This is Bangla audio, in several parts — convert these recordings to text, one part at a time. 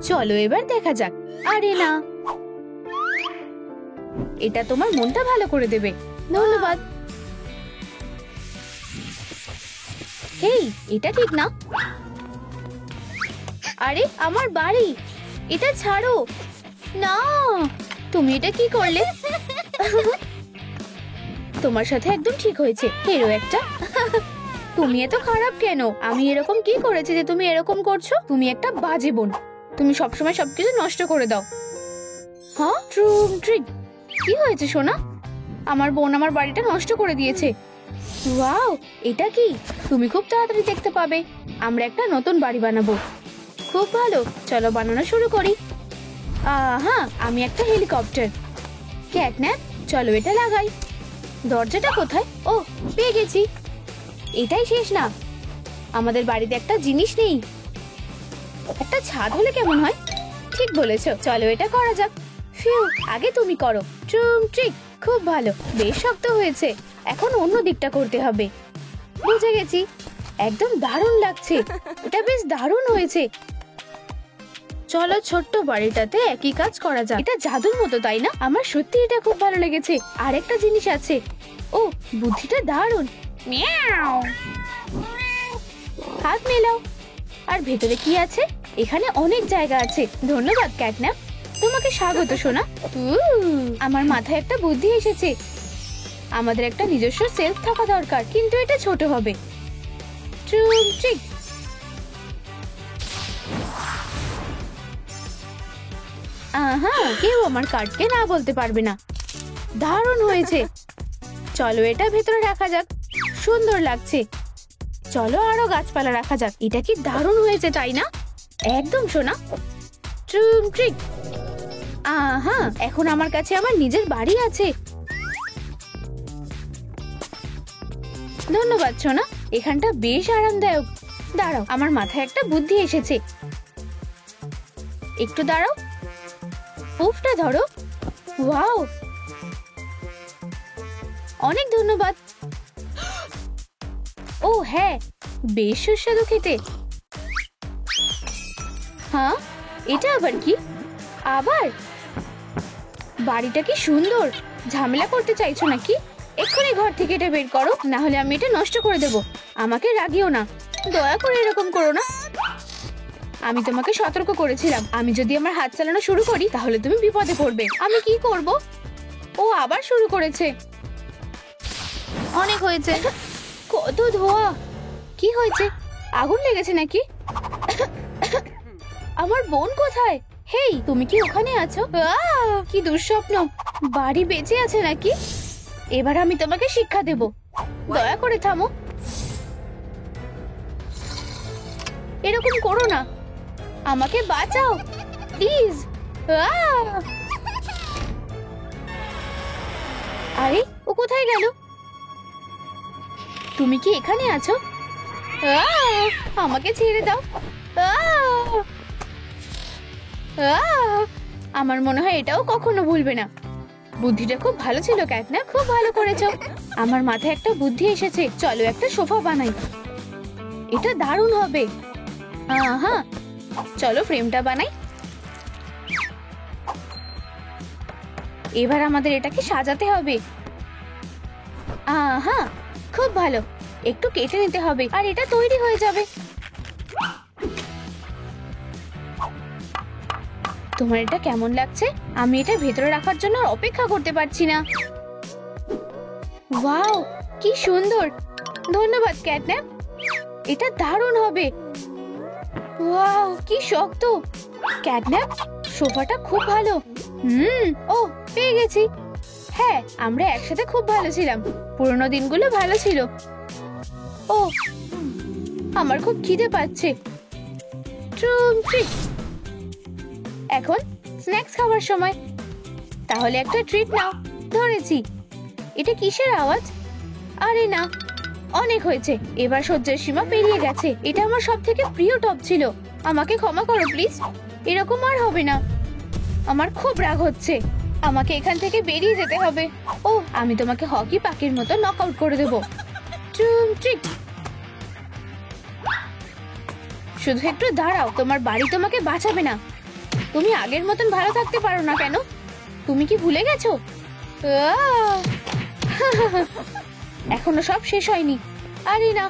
চলো এবার দেখা যাক। আরে না, এটা তোমার মনটা ভালো করে দেবে। ধন্যবাদ। হেই, এটা ঠিক না। আরে আমার বাড়ি, এটা ছাড়ো না। তুমি এটা কি করলে? তোমার সাথে একদম ঠিক হয়েছে, হেরো একটা। তুমি এত খারাপ কেন? আমি এরকম কি করেছি যে তুমি এরকম করছো? তুমি একটা বাজে বোন, তুমি সবসময় সবকিছু নষ্ট করে দাও। হ্যাঁ, ট্রিক। কি হয়েছে সোনা? আমার বোন আমার বাড়িটা নষ্ট করে দিয়েছে। ওয়াও, এটা কি? তুমি খুব তাড়াতাড়ি দেখতে পাবে আমরা একটা নতুন বাড়ি বানাবো। খুব ভালো, চলো বানানো শুরু করি। হ্যাঁ, আমি একটা হেলিকপ্টার। ক্যাটন্যাপ, চলো এটা লাগাই। দরজাটা কোথায়? ও, পেয়ে গেছি। এটাই শেষ না, আমাদের বাড়িতে একটা জিনিস নেই। একটা ছাদ হলে কেমন হয়? ঠিক বলেছো, চলো এটা করা যাক। ফিউ, আগে তুমি করো। ট্রিক, খুব ভালো, বেশ শক্ত হয়েছে। এখন অন্য দিকটা করতে হবে। বুঝে গেছি, একদম দারুণ লাগছে। এটা বেশ দারুণ হয়েছে। চলো ছোট্ট বাড়িটাতে একই কাজ করা যাক। এটা জাদুর মতো, তাই না? আমার সত্যি এটা খুব ভালো লেগেছে। আরেকটা জিনিস আছে। ও, বুদ্ধিটা দারুণ। মিয়াও, হাত মেলাও। আর ভেতরে কি আছে? এখানে অনেক জায়গা আছে। ধন্যবাদ ক্যাটন্যাপ, তোমাকে স্বাগত সোনা। আমার মাথায় একটা বুদ্ধি এসেছে। আমাদের একটা নিজস্ব সেলফ থাকা দরকার, কিন্তু এটা ছোট হবে। ট্রিক। কেউ আমার কার্ডকে না বলতে পারবে না। দারুণ হয়েছে। চলো এটা ভেতরে রাখা যাক, সুন্দর লাগছে। চলো আরো গাছপালা রাখা যাক। এটা কি দারুণ হয়েছে, তাই না? একদম সোনা। ট্রিক। এখন আমার কাছে আমার নিজের বাড়ি আছে। ধন্যবাদ সোনা, এখানটা বেশ আরামদায়ক। দাঁড়াও, আমার মাথায় একটা বুদ্ধি এসেছে। একটু দাঁড়াও, উফটা ধরো। ওয়াও, অনেক ধন্যবাদ। ও হ্যাঁ, বেশ সুস্বাদু খেতে। হ্যাঁ, এটা আবার কি? আবার বাড়িটা কি সুন্দর। ঝামেলা করতে চাইছো নাকি? এক্ষুনি ঘর থেকে এটা বের করো, না হলে আমি এটা নষ্ট করে দেব। আমাকে রাগিও না, দয়া করে এরকম করো না। আমি তোমাকে সতর্ক করেছিলাম, আমি যদি আমার হাত চালানো শুরু করি তাহলে তুমি বিপদে পড়বে। আমি কি করব? ও আবার শুরু করেছে। অনেক হয়েছে। কত ধোঁয়া! কি হয়েছে? আগুন লেগেছে নাকি? আমার বোন কোথায়? হেই, তুমি কি ওখানে আছো? কি দুঃস্বপ্ন! বাড়ি বেঁচে আছে নাকি? এবার আমি তোমাকে শিক্ষা দেব। দয়া করে থামো, এরকম করো না। আমাকে বাঁচাও প্লিজ। আরে, ও কোথায় গেল? তুমি কি এখানে আছো? আমাকে ছেড়ে দাও। আমার মনে হয় এটাও কখনো ভুলবে না। বুদ্ধিটা খুব ভালো ছিল ক্যাটন্যাপ, খুব ভালো করেছো। আমার মাথায় একটা বুদ্ধি এসেছে। চলো একটা সোফা বানাই, এটা দারুণ হবে। চলো ফ্রেমটা বানাই। এবার আমাদের এটাকে সাজাতে হবে। খুব ভালো, একটু কেটে নিতে হবে আর এটা তৈরি হয়ে যাবে। তোমার এটা কেমন লাগছে? আমি এটা ভেতরে রাখার জন্য অপেক্ষা করতে পারছি না। ওয়াও, কি সুন্দর। ধন্যবাদ ক্যাটন্যাপ, এটা দারুণ হবে। ওয়াও, কি শক্ত। ক্যাটন্যাপ, সোফাটা খুব ভালো। ও, পেয়ে গেছি। হ্যাঁ, আমরা একসাথে খুব ভালো ছিলাম। পুরোনো দিনগুলো ভালো ছিল। ও, আমার খুব খিদে পাচ্ছে। ট্রিক। এখন স্ন্যাক্স খাওয়ার সময়। তাহলে একটা ট্রিট নাও। ধরেছি। এটা কিসের আওয়াজ? আরে না, অনেক হয়েছে। এবার সহ্যের সীমা পেরিয়ে গেছে। এটা আমার সবথেকে প্রিয় টপ ছিল। আমাকে ক্ষমা করো প্লিজ, এরকম আর হবে না। আমার খুব রাগ হচ্ছে। আমাকে এখান থেকে বেরিয়ে যেতে হবে। ও, আমি তোমাকে হকি পাখির মতো নক আউট করে দেবো। ট্রিক। শুধু একটু দাঁড়াও, তোমার বাড়ি তোমাকে বাঁচাবে না। তুমি আগের মতন ভালো থাকতে পারো না কেন? তুমি কি ভুলে গেছো? আহ! এখনো সব শেষ হয়নি। আরে না,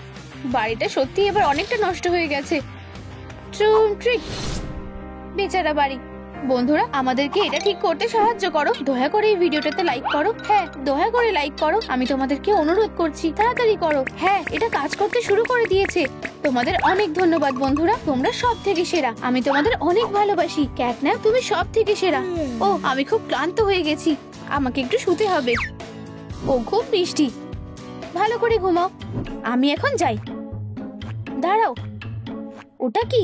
বাড়িটা সত্যি এবার অনেকটা নষ্ট হয়ে গেছে। ট্রুম ট্রিক, বেচারা বাড়ি। বন্ধুরা, আমাদেরকে এটা ঠিক করতে সাহায্য করো। দয়া করে এই ভিডিওটাতে লাইক করো। হ্যাঁ, দয়া করে লাইক করো। আমি তোমাদেরকে অনুরোধ করছি, তাড়াতাড়ি করো। হ্যাঁ, এটা কাজ করতে শুরু করে দিয়েছে। তোমাদের অনেক ধন্যবাদ বন্ধুরা, তোমরা সব থেকে সেরা। আমি তোমাদের অনেক ভালোবাসি। ক্যাটন্যাপ, তুমি সব থেকে সেরা। ও, আমি খুব ক্লান্ত হয়ে গেছি, আমাকে একটু শুতে হবে। ও, খুব বৃষ্টি। ভালো করে ঘুমাও, আমি এখন যাই। দাঁড়াও, ওটা কি?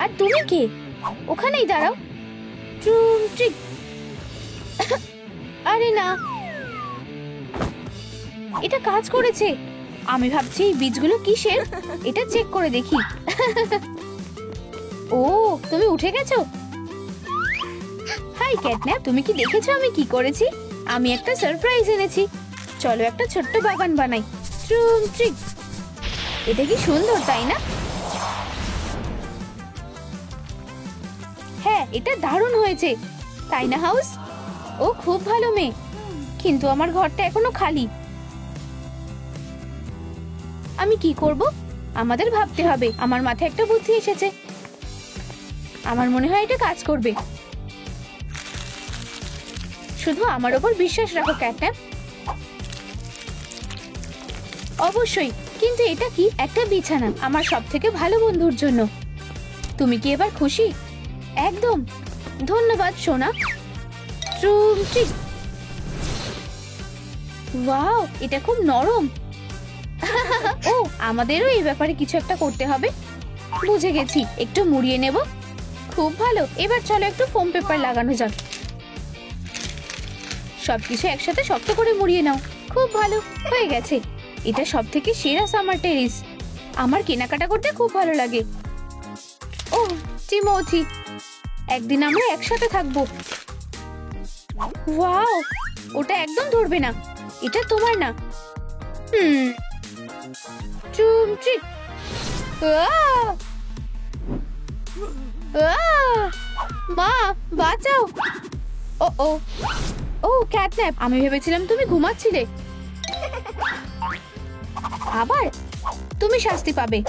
আর তুমি কে? ওখানেই দাঁড়াও। ট্রুম ট্রিক। আরে না, এটা কাজ করেছে। আমি ভাবছি এই বীজগুলো কিসের, এটা চেক করে দেখি। ও, তুমি উঠে গেছো? হাই ক্যাটন্যাপ, তুমি কি দেখেছো আমি কি করেছি? আমি একটা সারপ্রাইজ এনেছি। চলো একটা ছোট্ট বাগান বানাই। ট্রুম ট্রিক। এটা কি সুন্দর, তাই না? হ্যাঁ, এটা দারুণ হয়েছে, তাই না হাউস? ও খুব ভালো মেয়ে, কিন্তু আমার ঘরটা এখনো খালি। আমি কি করব? আমাদের ভাবতে হবে। আমার মাথায় একটা বুদ্ধি এসেছে। আমার মনে হয় এটা কাজ করবে। শুধু আমার ওপর বিশ্বাস রাখো ক্যাটন্যাপ। অবশ্যই, কিন্তু এটা কি? একটা বিছানা আমার সবথেকে ভালো বন্ধুর জন্য। তুমি কি এবার খুশি? একদম। ধন্যবাদ সোনা। ট্রুম ট্রিক। ওয়াও, এটা খুব নরম। ও, আমাদেরও এই ব্যাপারে কিছু একটা করতে হবে। বুঝে গেছি, একটু মুড়িয়ে নেব। খুব ভালো, এবার চলো একটু ফোম পেপার লাগানো যাক। সবকিছু একসাথে শক্ত করে মুড়িয়ে নাও। খুব ভালো, হয়ে গেছে। এটা সব থেকে সেরা সামার টেরিস। আমার কেনাকাটা করতে খুব ভালো লাগে। ও টিমোথি, একদিন আমরা একসাথে থাকবো। ওয়াও, ওটা একদম ধরবে না, এটা তোমার না। ট্রুম ট্রিক। মা, বাঁচাও। ও ও ও ক্যাটন্যাপ, আমি ভেবেছিলাম তুমি ঘুমাচ্ছিলে। আবার তুমি শাস্তি পাবে।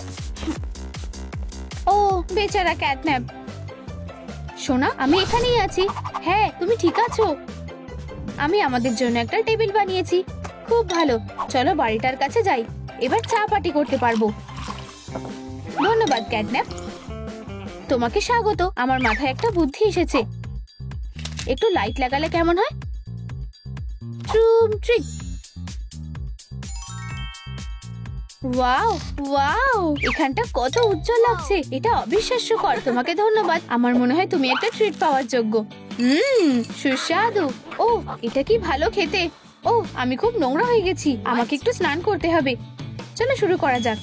ও বেচারা ক্যাটন্যাপ। সোনা, আমি এখানেই আছি। হ্যাঁ, তুমি ঠিক আছো? আমি আমাদের জন্য একটা টেবিল বানিয়েছি। খুব ভালো, চলো বাড়িটার কাছে যাই। এবার চা পার্টি করতে পারবো। ধন্যবাদ ক্যাটন্যাপ, তোমাকে স্বাগত। আমার মাথায় একটা বুদ্ধি এসেছে। একটু লাইট লাগালে কেমন হয়? ট্রুম ট্রিক। ওয়াও ওয়াও, এখানটা কত উজ্জ্বল লাগছে, এটা অবিশ্বাস্যকর। তোমাকে ধন্যবাদ, আমার মনে হয় তুমি একটা ট্রিট পাওয়ার যোগ্য। সুস্বাদু। ও, এটা কি ভালো খেতে। ও, আমি খুব নোংরা হয়ে গেছি, আমাকে একটু স্নান করতে হবে। চলো শুরু করা যাক।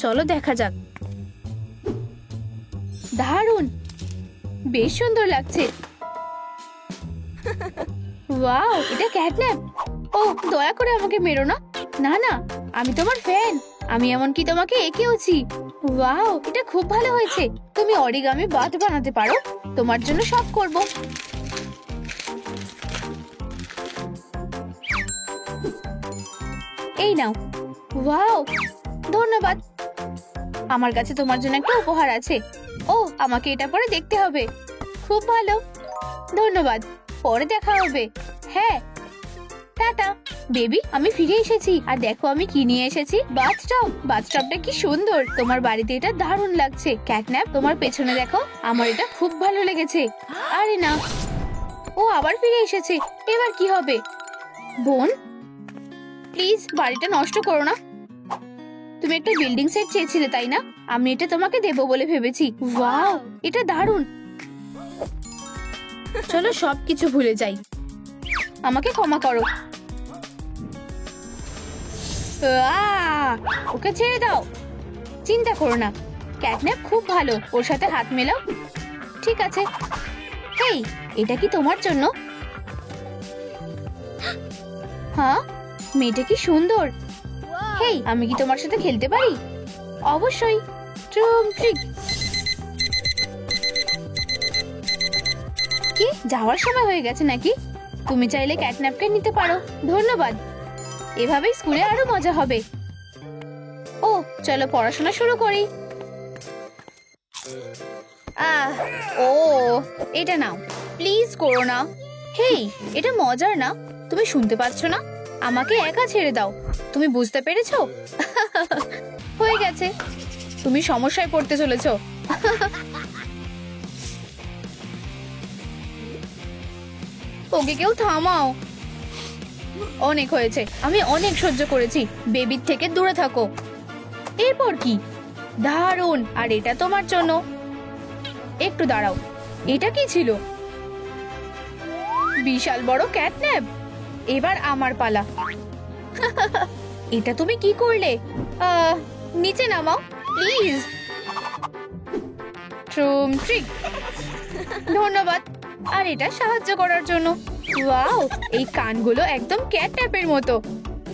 চলো দেখা যাক। দারুণ, বেশ সুন্দর লাগছে। ওয়াও, এটা ক্যাটন্যাপ। ও, দয়া করে আমাকে মেরো না। না না, আমি তোমার ফ্যান। আমি এমনকি তোমাকে এঁকেওছি। ওয়াও, এটা খুব ভালো হয়েছে। তুমি অরিগামি বাথ বানাতে পারো। তোমার জন্য সব করব। এই নাও। ওয়াও, ধন্যবাদ। আমার কাছে তোমার জন্য একটা উপহার আছে। ও, আমাকে এটা পরে দেখতে হবে। খুব ভালো, ধন্যবাদ। পরে দেখা হবে। হ্যাঁ, টাটা বেবি, আমি ফিরে এসেছি। আর দেখো আমি কি নিয়ে এসেছি। বাথটব। বাথটবটা কি সুন্দর। তোমার বাড়িতে এটা দারুণ লাগছে। ক্যাটন্যাপ, তোমার পেছনে দেখো, আমার এটা খুব ভালো লেগেছে। আরে না, ও আবার ফিরে এসেছে। এবার কি হবে? বোন, প্লিজ বাড়িটা নষ্ট করো না। তুমি একটা বিল্ডিং সেট চেয়েছিলে, তাই না? আমি এটা তোমাকে দেবো বলে ভেবেছি। ওয়াও, এটা দারুণ। চলো সবকিছু ভুলে যাই। আমাকে ক্ষমা করো। ওকে ছেড়ে দাও। চিন্তা করো না, ক্যাটন্যাপ খুব ভালো। ওর সাথে হাত মেলাও। ঠিক আছে। হেই, এটা কি তোমার জন্য? হ্যাঁ, মেয়েটা কি সুন্দর। হেই, আমি কি তোমার সাথে খেলতে পারি? অবশ্যই। ট্রুম ট্রিক। কি যাওয়ার সময় হয়ে গেছে নাকি? তুমি চাইলে ক্যাটন্যাপকে নিতে পারো। ধন্যবাদ। এভাবেই স্কুলে আরো মজা হবে। ও চলো পড়াশোনা শুরু করি। ও এটা নাও, প্লিজ করো না। হেই, এটা মজার না, তুমি শুনতে পাচ্ছ না? আমাকে একা ছেড়ে দাও। তুমি বুঝতে পেরেছো? হয়ে গেছে, তুমি সমস্যায় পড়তে চলেছো। ওকে কেউ থামাও। অনেক হয়েছে, আমি অনেক সহ্য করেছি। বেবির থেকে দূরে থাকো। এরপর কি? দারুণ। আর এটা তোমার জন্য। একটু দাঁড়াও, এটা কি ছিল? বিশাল বড় ক্যাটন্যাপ। এবার আমার পালা। এটা তুমি কি করলে? নিচে নামাও প্লিজ। ট্রুম ট্রিক। ধন্যবাদ। আর এটা সাহায্য করার জন্য। ওয়াও, এই কানগুলো একদম ক্যাটন্যাপের মতো।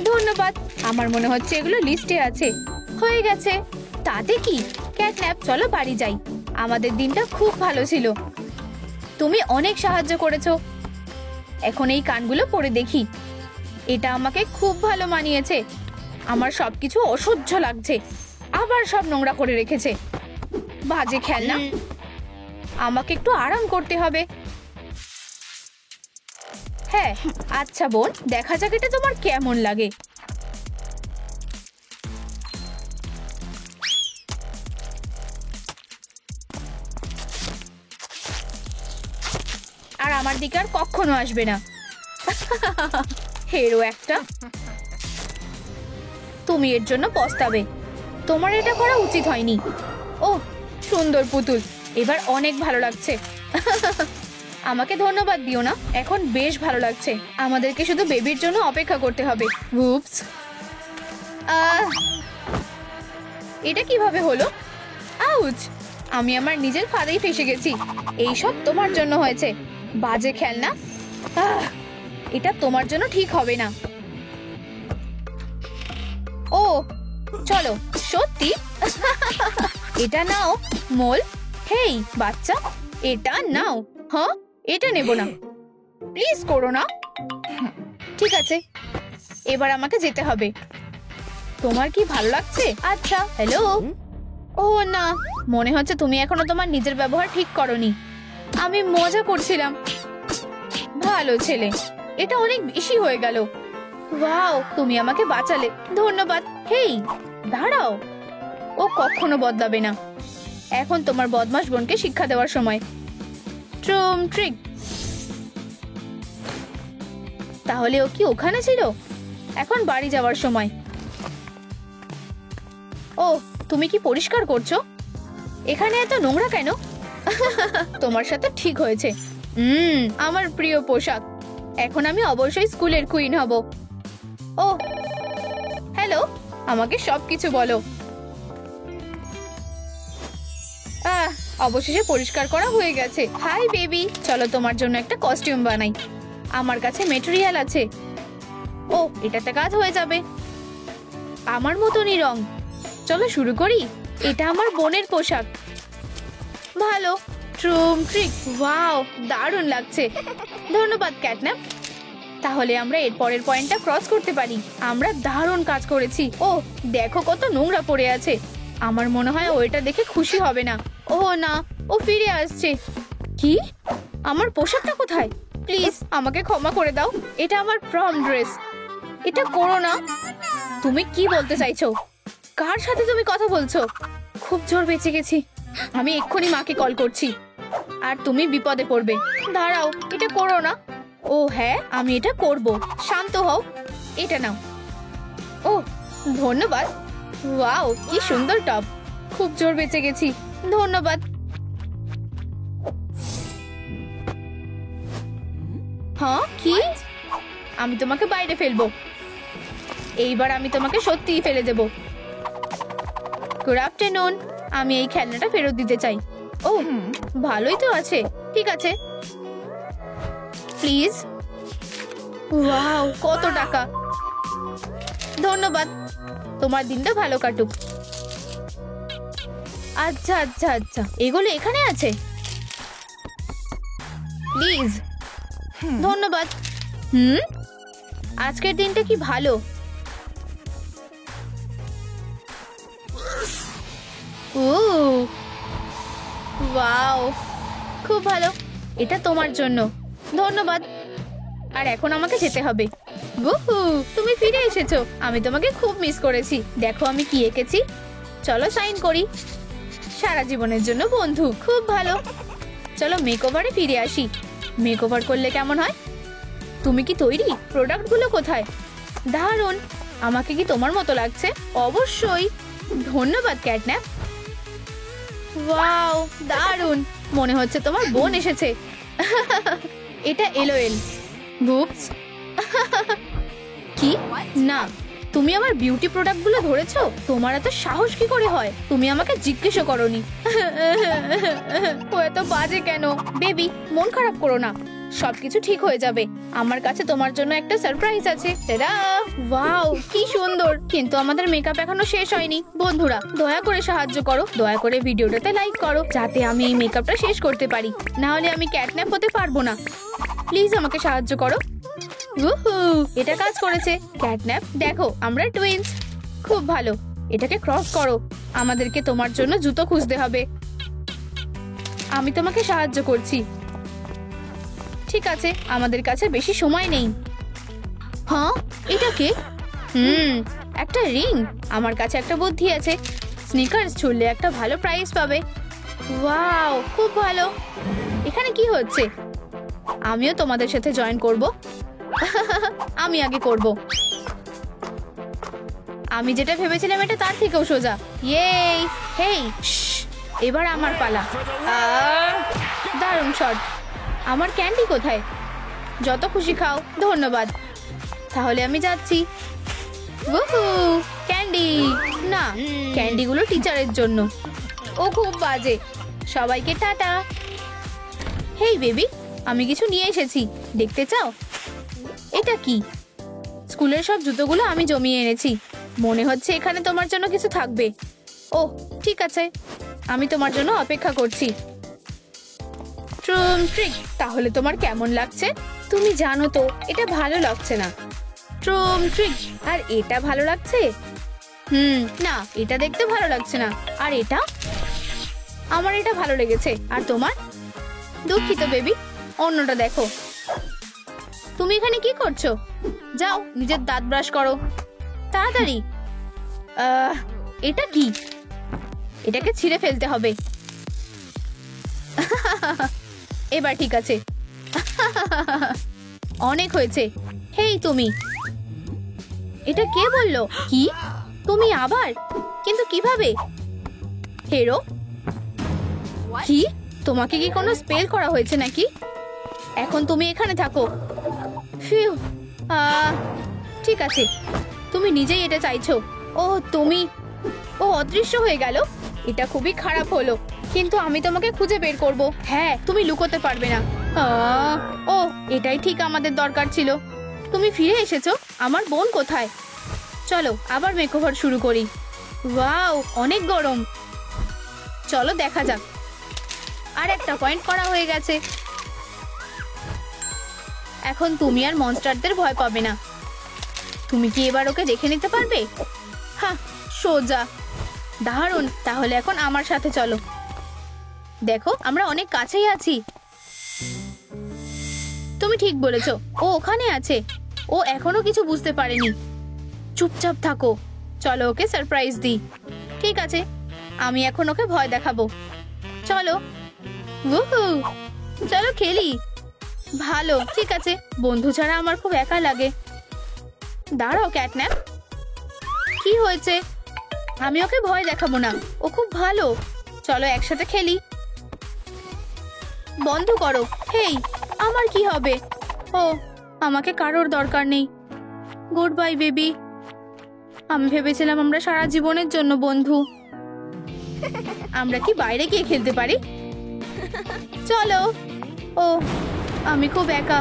ধন্যবাদ। আমার মনে হচ্ছে এগুলো লিস্টে আছে। হয়ে গেছে। তাতে কি? ক্যাটন্যাপ, চলো বাড়ি যাই। আমাদের দিনটা খুব ভালো ছিল। তুমি অনেক সাহায্য করেছো। এখন এই কানগুলো পরে দেখি। এটা আমাকে খুব ভালো মানিয়েছে। আমার সবকিছু অসহ্য লাগছে। আবার সব নোংরা করে রেখেছে। বাজে খেলনা। আমাকে একটু আরাম করতে হবে। হ্যাঁ, আচ্ছা বোন, দেখা যাক এটা তোমার কেমন লাগে। আর আমার দিকে আর কখনো আসবে না। হেরো একটা। তুমি এর জন্য পস্তাবে। তোমার এটা করা উচিত হয়নি। ও সুন্দর পুতুল, এবার অনেক ভালো লাগছে। আমাকে ধন্যবাদ দিও না, এখন বেশ ভালো লাগছে। আমাদেরকে শুধু বেবির জন্য অপেক্ষা করতে হবে। উপস, এটা কিভাবে হলো? আউচ! আমি আমার নিজের ফাঁদেই ফেসে গেছি। এইসব তোমার জন্য হয়েছে, বাজে খেলনা। এটা তোমার জন্য ঠিক হবে না। ও চলো, সত্যি? এটা নাও মোল। হেই বাচ্চা, এটা নাও। হ্যাঁ, এটা নেব না, প্লিজ করো না। ঠিক আছে, এবার আমাকে যেতে হবে। তোমার কি ভালো লাগছে? আচ্ছা, হ্যালো। ও না, মনে হচ্ছে তুমি এখনো তোমার নিজের ব্যবহার ঠিক করনি। আমি মজা করছিলাম। ভালো ছেলে। এটা অনেক বেশি হয়ে গেল। ওয়াও, তুমি আমাকে বাঁচালে। ধন্যবাদ। হেই দাঁড়াও, ও কখনো বদলাবে না। এখন তোমার বদমাশ বোনকে শিক্ষা দেওয়ার সময়। ট্রুম ট্রিক। তাহলে ও কি ওখানে ছিল? এখন বাড়ি যাওয়ার সময়। ও, তুমি কি পরিষ্কার করছো? এখানে এত নোংরা কেন? তোমার সাথে ঠিক হয়েছে। আমার প্রিয় পোশাক। এখন আমি অবশ্যই স্কুলের কুইন হব। ও হ্যালো, আমাকে সবকিছু বলো। অবশেষে পরিষ্কার করা হয়ে গেছে। হাই বেবি, চলো তোমার জন্য একটা কস্টিউম বানাই। আমার কাছে মেটেরিয়াল আছে। ও, এটাতে কাজ হয়ে যাবে। আমার মতনই রং। চলো শুরু করি। এটা আমার বোনের পোশাক। ভালো। ট্রুম ট্রিক। ওয়াও, দারুণ লাগছে। ধন্যবাদ ক্যাটন্যাপ। তাহলে আমরা এর পরের পয়েন্টটা ক্রস করতে পারি। আমরা দারুণ কাজ করেছি। ও দেখো কত নোংরা পড়ে আছে। আমার মনে হয় ও এটা দেখে খুশি হবে না। ও না, ও ফিরে আসছে। কি? আমার পোশাকটা কোথায়? প্লিজ আমাকে ক্ষমা করে দাও। এটা আমার প্রম ড্রেস। এটা করো না। তুমি কি বলতে চাইছো? কার সাথে তুমি কথা বলছো? খুব জোর বেঁচে গেছি। আমি এক্ষুনি মাকে কল করছি। আর তুমি বিপদে পড়বে। দাঁড়াও, এটা করো না। ও হ্যাঁ, আমি এটা করব। শান্ত হও। এটা নাও। ও ধন্যবাদ। ওয়াও, কি সুন্দর টপ। খুব জোর বেঁচে গেছি। ধন্যবাদ। হ্যাঁ কি? আমি তোমাকে বাইরে ফেলবো। এইবার আমি তোমাকে সত্যিই ফেলে দেব। Good afternoon. আমি এই খেলনাটা ফেরত দিতে চাই। ও ভালোই তো আছে। ঠিক আছে, প্লিজ। ওয়াও, কত টাকা। ধন্যবাদ। তোমার দিনটা ভালো কাটুক। আচ্ছা আচ্ছা আচ্ছা, এগুলো এখানে আছে। প্লিজ। ধন্যবাদ। আজকের দিনটা কি ভালো। ওয়াও, খুব ভালো। এটা তোমার জন্য। ধন্যবাদ। আর এখন আমাকে যেতে হবে। তুমি ফিরে এসেছো, আমি তোমাকে খুব মিস করেছি। দেখো আমি কি এঁকেছি, চলো সাইন করি। সারা জীবনের জন্য বন্ধু, খুব ভালো। চলো মেকওভারে ফিরে আসি। মেকওভার করলে কেমন হয়? তুমি কি তৈরি? প্রোডাক্টগুলো কোথায়? দারুণ। আমাকে কি তোমার মতো লাগছে? অবশ্যই। ধন্যবাদ ক্যাটন্যাপ। ওয়াও, দারুণ। মনে হচ্ছে তোমার বোন এসেছে। এটা এলওএল। বুপস। কি না, তুমি আমার বিউটি প্রোডাক্টগুলো ধরেছো? তোমার এত সাহস কি করে হয়? তুমি আমাকে জিজ্ঞেসও করোনি। ও এত বাজে কেন? বেবি, মন খারাপ করো না, সবকিছু ঠিক হয়ে যাবে। আমার কাছে তোমার জন্য একটা সারপ্রাইজ আছে। টাডা! ওয়াও, কি সুন্দর। কিন্তু আমাদের মেকআপ এখনো শেষ হয়নি। বন্ধুরা, দয়া করে সাহায্য করো। দয়া করে ভিডিওটাতে লাইক করো, যাতে আমি এই মেকআপটা শেষ করতে পারি। না হলে আমি ক্যাটন্যাপ হতে পারবো না। প্লিজ আমাকে সাহায্য করো। এটা কাজ করেছে। ক্যাটন্যাপ, দেখো আমরা টুইনস। খুব ভালো। এটাকে ক্রস করো। আমাদেরকে তোমার জন্য জুতো খুঁজতে হবে। আমি তোমাকে সাহায্য করছি। ঠিক আছে, আমাদের কাছে বেশি সময় নেই। হ্যাঁ, এটা কি? একটা রিং। আমার কাছে একটা বুদ্ধি আছে। স্নিকার্স ছুড়লে একটা ভালো প্রাইজ পাবে। ওয়াও, খুব ভালো। এখানে কি হচ্ছে? আমিও তোমাদের সাথে জয়েন করব। আমি আগে করব। আমি যেটা ভেবেছিলাম এটা তার থেকেও সোজা। ইয়েই! হেই, এবার আমার পালা। দারুণ শট। আমার ক্যান্ডি কোথায়? যত খুশি খাও। ধন্যবাদ। তাহলে আমি যাচ্ছি। ক্যান্ডি না, ক্যান্ডিগুলো টিচারের জন্য। ও খুব বাজে। সবাইকে টাটা। হেই বেবি, আমি কিছু নিয়ে এসেছি, দেখতে চাও? এটা কি? স্কুলের সব জুতোগুলো আমি জমিয়ে এনেছি। মনে হচ্ছে এখানে তোমার জন্য কিছু থাকবে। ওহ, ঠিক আছে, আমি তোমার জন্য অপেক্ষা করছি। ট্রুম ট্রিক, তাহলে তোমার কেমন লাগছে? তুমি জানো তো এটা ভালো লাগছে না। ট্রুম ট্রিক, আর এটা ভালো লাগছে? না, এটা দেখতে ভালো লাগছে না। আর এটা? আমার এটা ভালো লেগেছে। আর তোমার? দুঃখিত বেবি, অন্যটা দেখো। তুমি এখানে কি করছো? যাও নিজের দাঁত ব্রাশ করো তাড়াতাড়ি। এটা কি? এটাকে ছিঁড়ে ফেলতে হবে। এবার ঠিক আছে। অনেক হয়েছে। হেই তুমি, এটা কে বললো? কি? তুমি আবার? কিন্তু কিভাবে? হেরো, কি? তোমাকে কি কোনো স্পেল করা হয়েছে নাকি? এখন তুমি এখানে থাকো। ফিউ, ঠিক আছে, তুমি নিজেই এটা চাইছো। ও তুমি, ও অদৃশ্য হয়ে গেল। এটা খুবই খারাপ হলো, কিন্তু আমি তোমাকে খুঁজে বের করব। হ্যাঁ, তুমি লুকোতে পারবে না। ও, এটাই ঠিক আমাদের দরকার ছিল। তুমি ফিরে এসেছো। আমার বোন কোথায়? চলো আবার মেকওভার শুরু করি। ওয়াও, অনেক গরম। চলো দেখা যাক। আর একটা পয়েন্ট করা হয়ে গেছে। এখন তুমি আর মনস্টারদের ভয় পাবে না। তুমি কি এবার ওকে দেখে নিতে পারবে? হ্যাঁ, সোজা। দারুণ। তাহলে এখন আমার সাথে চলো। দেখো, আমরা অনেক কাছেই আছি। তুমি ঠিক বলেছো, ও ওখানে আছে। ও এখনো কিছু বুঝতে পারেনি। চুপচাপ থাকো। চলো ওকে সারপ্রাইজ দিই। ঠিক আছে, আমি এখন ওকে ভয় দেখাবো। চলো। চলো খেলি। ভালো, ঠিক আছে। বন্ধু ছাড়া আমার খুব একা লাগে। দাঁড়াও ক্যাটন্যাপ, কি হয়েছে? আমি ওকে ভয় দেখাবো না, ও খুব ভালো। চলো একসাথে খেলি। বন্ধ করো। হেই, আমার কি হবে? ও, আমাকে কারোর দরকার নেই। Good bye baby. আমি ভেবেছিলাম আমরা সারা জীবনের জন্য বন্ধু। আমরা কি বাইরে গিয়ে খেলতে পারি? চলো। ও, আমি খুব একা।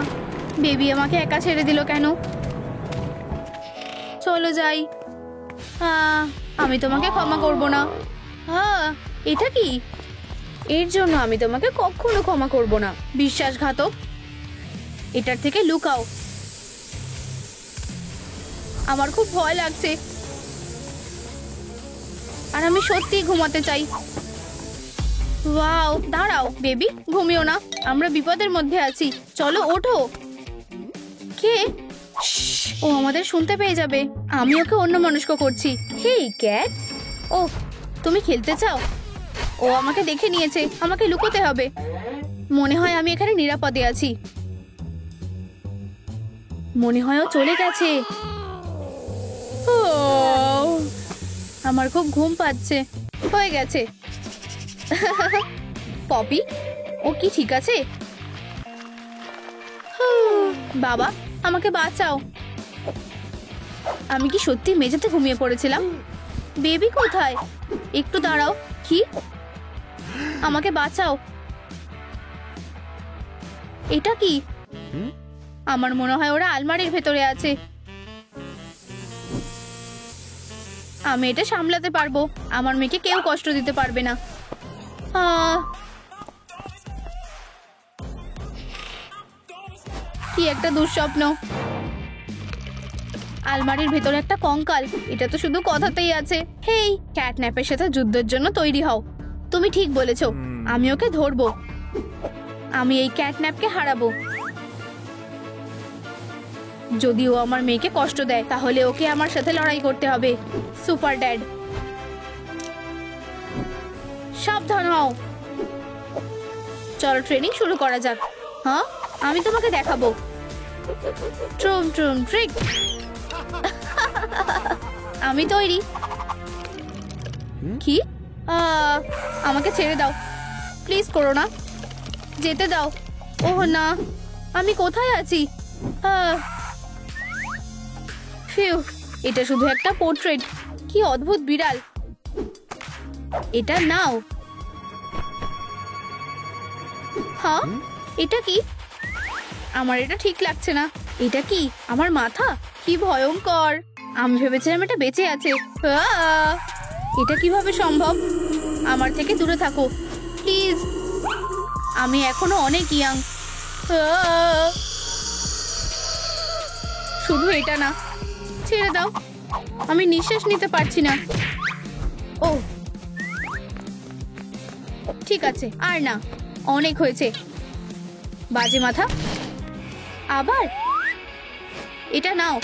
বেবি আমাকে একা ছেড়ে দিল কেন? চলো যাই। আমি তোমাকে ক্ষমা করব না। হ্যাঁ, এটা কি? এর জন্য আমি তোমাকে কখনো ক্ষমা করব না, বিশ্বাসঘাতক। এটার থেকে লুকাও। আমার খুব ভয় লাগছে আর আমি সত্যি ঘুমাতে চাই। ওয়াও, দাঁড়াও বেবি, ঘুমিও না, আমরা বিপদের মধ্যে আছি। চলো ওঠো। কে? ও আমাদের শুনতে পেয়ে যাবে। আমি ওকে অন্যমনস্ক করছি। হেই ক্যাট, ও তুমি খেলতে চাও? ও আমাকে দেখে নিয়েছে, আমাকে লুকোতে হবে। মনে হয় আমি এখানে নিরাপদে আছি। মনে হয় ও চলে গেছে। ও, আমার খুব ঘুম পাচ্ছে। হয়ে গেছে। পপি, ও কি ঠিক আছে? বাবা, আমাকে বাঁচাও। আমি কি সত্যি মেঝেতে ঘুমিয়ে পড়েছিলাম? বেবি কোথায়? একটু দাঁড়াও। কি? আমাকে বাঁচাও। এটা কি? আমার মনে হয় ওরা আলমারির ভেতরে আছে। আমি এটা সামলাতে পারবো। আমার মেয়েকে কেউ কষ্ট দিতে পারবে না। কি একটা দুঃস্বপ্ন। আলমারির ভেতরে একটা কঙ্কাল। এটা তো শুধু কথাতেই আছে। হেই, ক্যাটন্যাপের সাথে যুদ্ধের জন্য তৈরি হও। তুমি ঠিক বলেছো, আমি ওকে ধরবো। আমি এই ক্যাটন্যাপকে হারাবো। যদি ও আমার মেয়েকে কষ্ট দেয় তাহলে ওকে আমার সাথে লড়াই করতে হবে। সুপার ড্যাড, সাবধান হও। চলো ট্রেনিং শুরু করা যাক। হ্যাঁ, আমি তোমাকে দেখাবো। ট্রুম ট্রুম ট্রিক। আমি তৈরি। কি? আমাকে ছেড়ে দাও, প্লিজ করো না। যেতে দাও। ওহ না, আমি কোথায় আছি? ফিউ, এটা শুধু একটা পোর্ট্রেট। কি অদ্ভুত বিড়াল। এটা নাও। হ্যাঁ, এটা কি? আমার এটা ঠিক লাগছে না। এটা কি? আমার মাথা? কি ভয়ঙ্কর। আমি ভেবেছিলাম এটা বেঁচে আছে। এটা কিভাবে সম্ভব? আমার থেকে দূরে থাকো প্লিজ। আমি এখনো অনেক ইয়াং। শুধু এটা না, ছেড়ে দাও। আমি নিঃশ্বাস নিতে পারছি না। ও ঠিক আছে, আর না, অনেক হয়েছে। বাজে মাথা। আবার এটা নাও।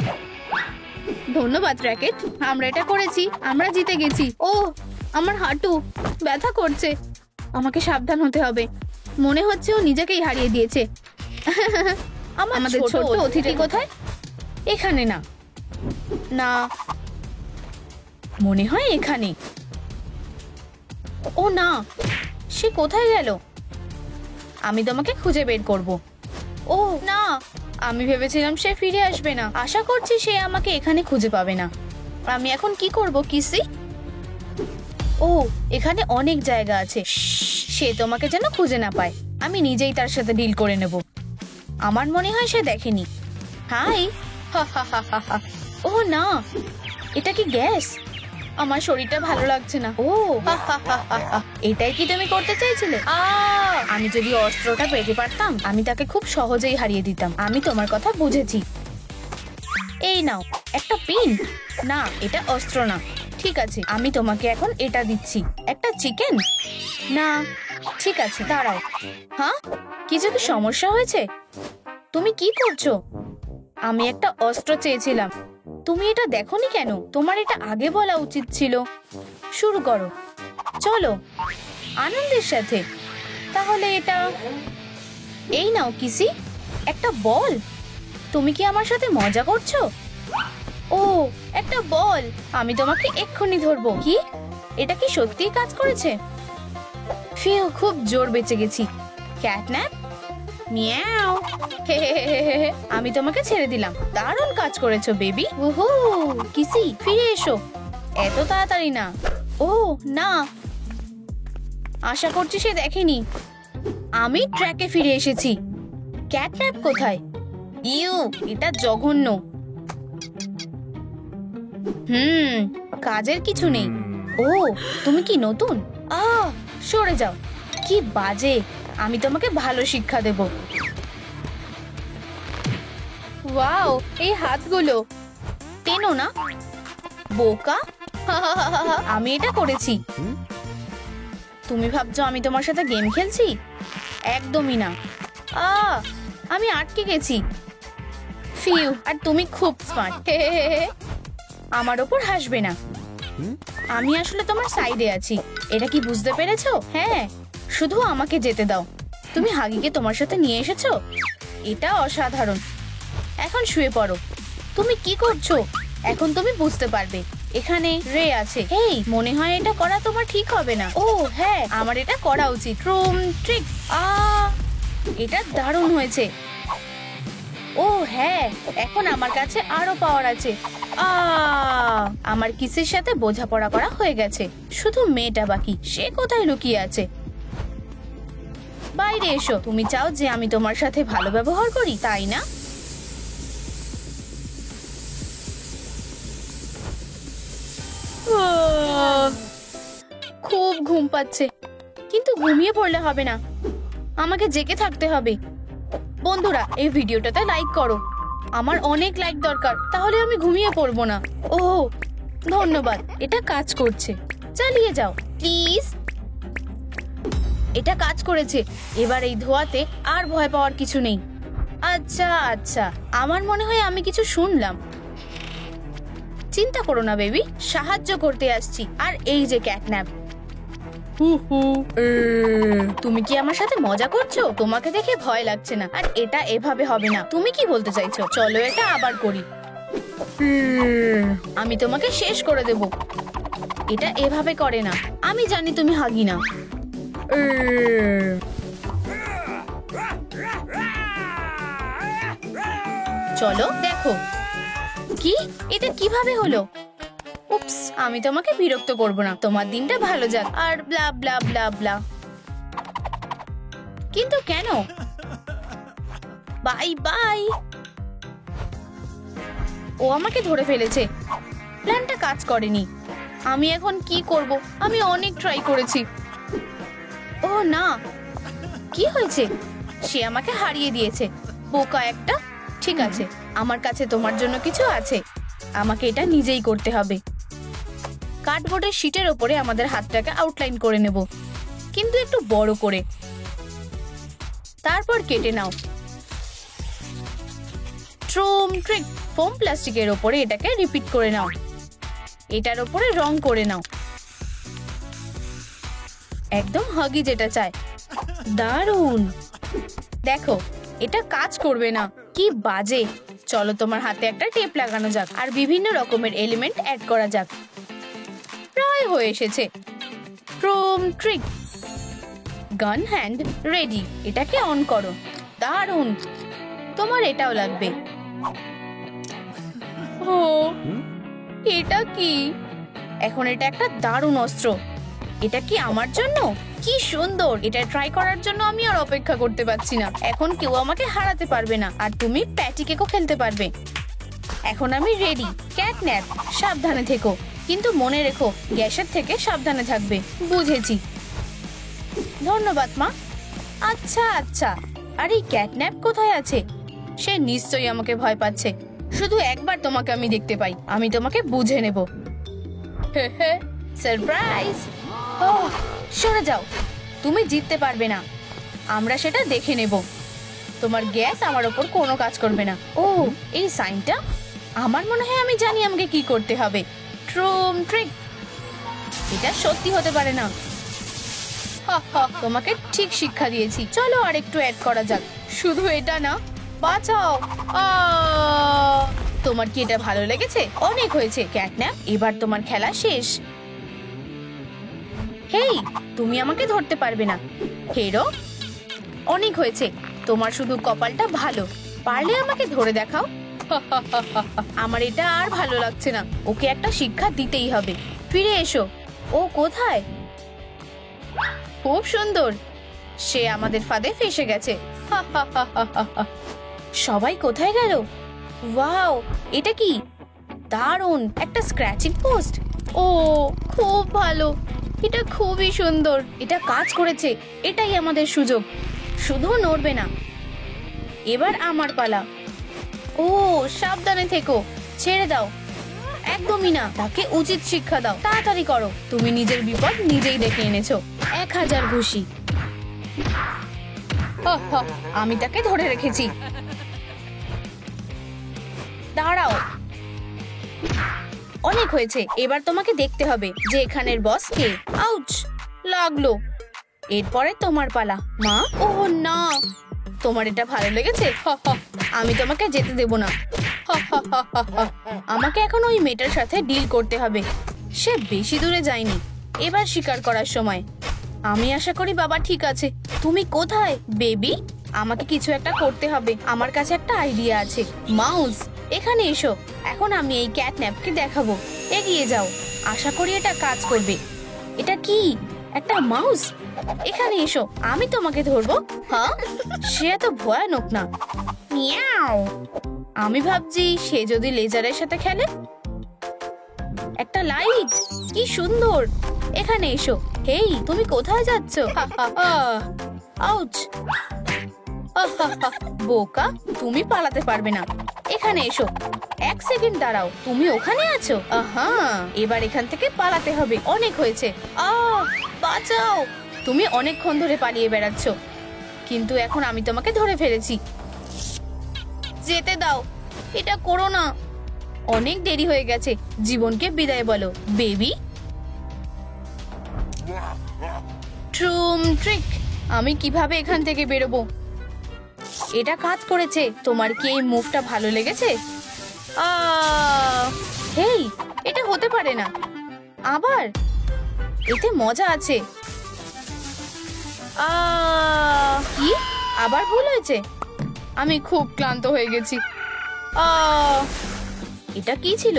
ধন্যবাদ র্যাকেট, আমরা এটা করেছি। আমরা জিতে গেছি। ও, আমার হাঁটু ব্যথা করছে। আমাকে সাবধান হতে হবে। মনে হচ্ছে ও নিজেকেই হারিয়ে দিয়েছে। আমাদের ছোট অতিথি কোথায়? এখানে না, না, মনে হয় এখানে। ও না, সে কোথায় গেল? আমি তোমাকে খুঁজে বের করব। ও না, আমি ভেবেছিলাম সে ফিরে আসবে না। আশা করছি সে আমাকে এখানে খুঁজে পাবে না। আমি এখন কি করব কিসি? ও, এখানে অনেক জায়গা আছে। সে তোমাকে যেন খুঁজে না পায়। আমি নিজেই তার সাথে ডিল করে নেব। আমার মনে হয় সে দেখেনি। হাই। ও না, এটা কি গ্যাস? আমার শরীরটা ভালো লাগছে না। ও, এটাই কি তুমি করতে চেয়েছিলে? আমি যদি অস্ত্রটা পেতে পারতাম আমি তাকে খুব সহজেই হারিয়ে দিতাম। আমি তোমার কথা বুঝেছি। এই নাও একটা পিন। না, এটা অস্ত্র না। ঠিক আছে, আমি তোমাকে এখন এটা দিচ্ছি। একটা চিকেন? না, ঠিক আছে, দাঁড়াও। হ্যাঁ, কিছু কি সমস্যা হয়েছে? তুমি কি করছো? আমি একটা অস্ত্র চেয়েছিলাম। তুমি এটা দেখোনি কেন? তোমার এটা আগে বলা উচিত ছিল। শুরু করো, চলো আনন্দের সাথে। তাহলে এটা এই নাও কিসি, একটা বল। তুমি কি আমার সাথে মজা করছো? ও, একটা বল। আমি তোমাকে এক্ষুনি ধরবো। কি? এটা কি সত্যিই কাজ করেছে? ফিউ, খুব জোর বেঁচে গেছি। Catnap, meow. আমি তোমাকে ছেড়ে দিলাম। দারুণ কাজ করেছো বেবি। ওহো, কিসি ফিরে এসো। এত তাড়াতাড়ি না। ও না, আশা করছি সে দেখেনি। আমি ট্র্যাকে ফিরে এসেছি। ক্যাটন্যাপ কোথায়? ইউ, এটা জঘন্য। কাজের কিছু নেই। ও, তুমি কি নতুন? সরে যাও, কি বাজে। আমি তোমাকে ভালো শিক্ষা দেব। ওয়াও, এই হাতগুলো টেনো না, বোকা। আমি এটা করেছি। তুমি ভাবছো আমি তোমার সাথে গেম খেলছি? একদমই না। আমি আটকে গেছি। ফিউ, আর তুমি খুব স্মার্ট। আমার ওপর হাসবে না। আমি আসলে তোমার সাইডে আছি। এটা কি বুঝতে পেরেছো? হ্যাঁ, শুধু আমাকে যেতে দাও। তুমি হাগিকে তোমার সাথে নিয়ে এসেছো? এটা অসাধারণ। এখন শুয়ে পড়ো। তুমি কি করছো? এখন তুমি বুঝতে পারবে। এখানে রে আছে। এই, মনে হয় এটা করা তোমার ঠিক হবে না। ও হ্যাঁ, আমার এটা করা উচিত। Room trick. এটা দারুণ হয়েছে। ও হ্যাঁ, এখন আমার কাছে আরো পাওয়ার আছে। আমার কিসের সাথে বোঝাপড়া করা হয়ে গেছে। শুধু মেয়েটা বাকি। সে কোথায় লুকিয়ে আছে? বাইরে এসো। তুমি চাও যে আমি তোমার সাথে ভালো ব্যবহার করি, তাই না? খুব ঘুম পাচ্ছে, কিন্তু ঘুমিয়ে পড়লে হবে না। আমাকে জেগে থাকতে হবে। বন্ধুরা, এই ভিডিওটাতে লাইক করো। আমার অনেক লাইক দরকার, তাহলে আমি ঘুমিয়ে পড়বো না। ও ধন্যবাদ, এটা কাজ করছে। চালিয়ে যাও প্লিজ। এটা কাজ করেছে। এবার এই ধোঁয়াতে আর ভয় পাওয়ার কিছু নেই। আচ্ছা আচ্ছা, আমার মনে হয় আমি কিছু শুনলাম। চিন্তা করো না বেবি, সাহায্য করতে আসছি। আর এই যে ক্যাটন্যাপ। তুমি কি আমার সাথে মজা করছো? তোমাকে দেখে ভয় লাগছে না। আর এটা এভাবে হবে না। তুমি কি বলতে চাইছো? চলো এটা আবার করি। আমি তোমাকে শেষ করে দেব। এটা এভাবে করে না। আমি জানি তুমি হাগি না। চলো দেখো। কি, এটা কিভাবে হলো? উপস, আমি তোমাকে বিরক্ত করব না। তোমার দিনটা ভালো যাক। আর ব্লা ব্লা ব্লা ব্লা। কিন্তু কেন? Bye bye. ও আমাকে ধরে ফেলেছে। প্ল্যানটা কাজ করেনি। আমি এখন কি করব? আমি অনেক ট্রাই করেছি। ও না, কি হয়েছে? সে আমাকে হারিয়ে দিয়েছে। বোকা একটা। ঠিক আছে, আমার কাছে তোমার জন্য কিছু আছে। আমাকে এটা নিজেই করতে হবে। কার্ডবোর্ডের শীটের ওপরে আমাদের হাতটাকে আউটলাইন করে নেব, কিন্তু একটু বড় করে। তারপর কেটে নাও। ট্রুম ট্রিক। ফোম প্লাস্টিকের ওপরে এটাকে রিপিট করে নাও। এটার ওপরে রং করে নাও, একদম হাগি যেটা চায়। দারুণ। দেখো, এটা কাজ করবে না। কি বাজে। চলো তোমার হাতে একটা টেপ লাগানো যাক, আর বিভিন্ন রকমের এলিমেন্ট অ্যাড করা যাক। প্রায় হয়ে এসেছে। ট্রুম ট্রিক। গান হ্যান্ড রেডি। এটাকে অন করো। দারুণ। তোমার এটাও লাগবে। ও, এটা কি? এখন এটা একটা দারুণ অস্ত্র। এটা কি আমার জন্য? কি সুন্দর। এটা ট্রাই করার জন্য আমি আর অপেক্ষা করতে পারছি না। এখন কেউ আমাকে হারাতে পারবে না, আর তুমি প্যাটি কেকও খেলতে পারবে। এখন আমি রেডি। ক্যাটন্যাপ, সাবধানে থেকো, কিন্তু মনে রেখো গ্যাসের থেকে সাবধানে থাকবে। বুঝেছি। ধন্যবাদ মা। আচ্ছা আচ্ছা। আর এই ক্যাটন্যাপ কোথায় আছে? সে নিশ্চয়ই আমাকে ভয় পাচ্ছে। শুধু একবার তোমাকে আমি দেখতে পাই, আমি তোমাকে বুঝে নেব। সারপ্রাইজ। সরে যাও। তুমি জিততে পারবে না। আমরা সেটা দেখে নেব। তোমার গ্যাস আমার ওপর কোনো কাজ করবে না। ও, এই সাইনটা। আমার মনে হয় আমি জানি আমাকে কি করতে হবে। ট্রুম ট্রিক। এটা সত্যি হতে পারে না। তোমাকে ঠিক শিক্ষা দিয়েছি। চলো আর একটু অ্যাড করা যাক। শুধু এটা না, বাঁচাও। তোমার কি এটা ভালো লেগেছে? অনেক হয়েছে ক্যাটন্যাপ, এবার তোমার খেলা শেষ। হেই, তুমি আমাকে ধরতে পারবে না। হেরো, অনেক হয়েছে। তোমার শুধু কপালটা ভালো। পারলে আমাকে ধরে দেখাও। আমার এটা আর ভালো লাগছে না। ওকে একটা শিক্ষা দিতেই হবে। ফিরে এসো। ও কোথায়? খুব সুন্দর। সে আমাদের ফাঁদে ফেসে গেছে। সবাই কোথায় গেল? ওয়াও, এটা কি? দারুণ, একটা স্ক্র্যাচিং পোস্ট। ও খুব ভালো, এটা খুবই সুন্দর, এটা কাজ করেছে। এটাই আমাদের সুযোগ, শুধু নড়বে না। এবার আমার পালা। ও সাবধানে থেকো, ছেড়ে দাও। একদমই না, তাকে উচিত শিক্ষা দাও। তাড়াতাড়ি করো, তুমি নিজের বিপদ নিজেই ডেকে এনেছো। 1000 ঘুষি। আমি তাকে ধরে রেখেছি। দাঁড়াও, অনেক হয়েছে। এবার তোমাকে দেখতে হবে যে এখানের বস কে। আউচ, লাগলো। এরপরে তোমার পালা। মা, ও না, তোমার এটা ভালো লেগেছে? আমি তোমাকে যেতে দেব না। আমাকে এখন ওই মেয়েটার সাথে ডিল করতে হবে। সে বেশি দূরে যায়নি। এবার শিকার করার সময়। আমি আশা করি বাবা ঠিক আছে। তুমি কোথায় বেবি? আমাকে কিছু একটা করতে হবে। আমার কাছে একটা আইডিয়া আছে। মাউস, এখানে এসো। এখন আমি এই ক্যাটন্যাপকে দেখাবো। এগিয়ে যাও, আশা করি এটা কাজ করবে। এটা কি, একটা মাউস? এখানে এসো, আমি তোমাকে ধরবো। হ্যাঁ, সে এত ভয়ানক না। মিয়াও। আমি ভাবছি সে যদি লেজারের সাথে খেলে। একটা লাইট, কি সুন্দর। এখানে এসো। হেই, তুমি কোথায় যাচ্ছ? আউচ। বোকা, তুমি পালাতে পারবে না। এখানে এসো। 1 সেকেন্ড দাঁড়াও, তুমি ওখানে আছো? আহা, এবার এখান থেকে পালাতে হবে। অনেক হয়েছে। বাঁচাও। তুমি অনেকক্ষণ ধরে পালিয়ে বেড়াচ্ছ, কিন্তু এখন আমি তোমাকে ধরে ফেলেছি। যেতে দাও, এটা করো না। অনেক দেরি হয়ে গেছে। জীবনকে বিদায় বলো বেবি। ট্রুম ট্রিক। আমি কিভাবে এখান থেকে বেরোবো? এটা কাজ করেছে। তোমার কি এই মুভটা ভালো লেগেছে? হেই, এটা হতে পারে না। আবার, এতে মজা আছে। কি, আবার ভুল হয়েছে? আমি খুব ক্লান্ত হয়ে গেছি। এটা কি ছিল?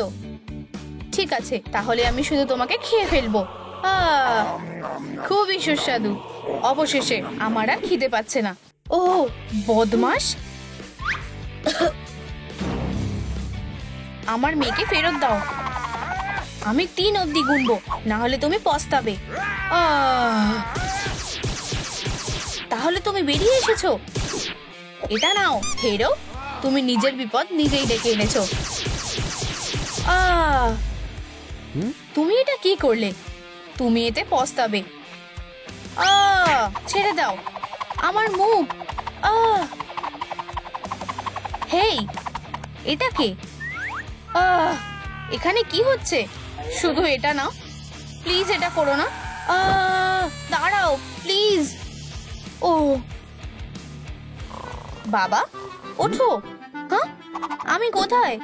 ঠিক আছে, তাহলে আমি শুধু তোমাকে খেয়ে ফেলবো। খুবই সুস্বাদু। অবশেষে আমার আর খিদে পাচ্ছে না। ও বদমাশ, আমার মেয়েকে ফেরত দাও। আমি 3 অবধি গুনবো, না হলে তুমি পস্তাবে। তাহলে তুমি বেরিয়ে এসেছো। এটা নাও হেরো, তুমি নিজের বিপদ নিজেই ডেকে এনেছো। তুমি এটা কি করলে? তুমি এতে পস্তাবে। ছেড়ে দাও আমার মুখ। হেই, এটা কে? এখানে কি হচ্ছে? শুধু এটা না, প্লিজ এটা করো না। দাঁড়াও প্লিজ। ও বাবা, ওঠো। হ্যাঁ, আমি কোথায়?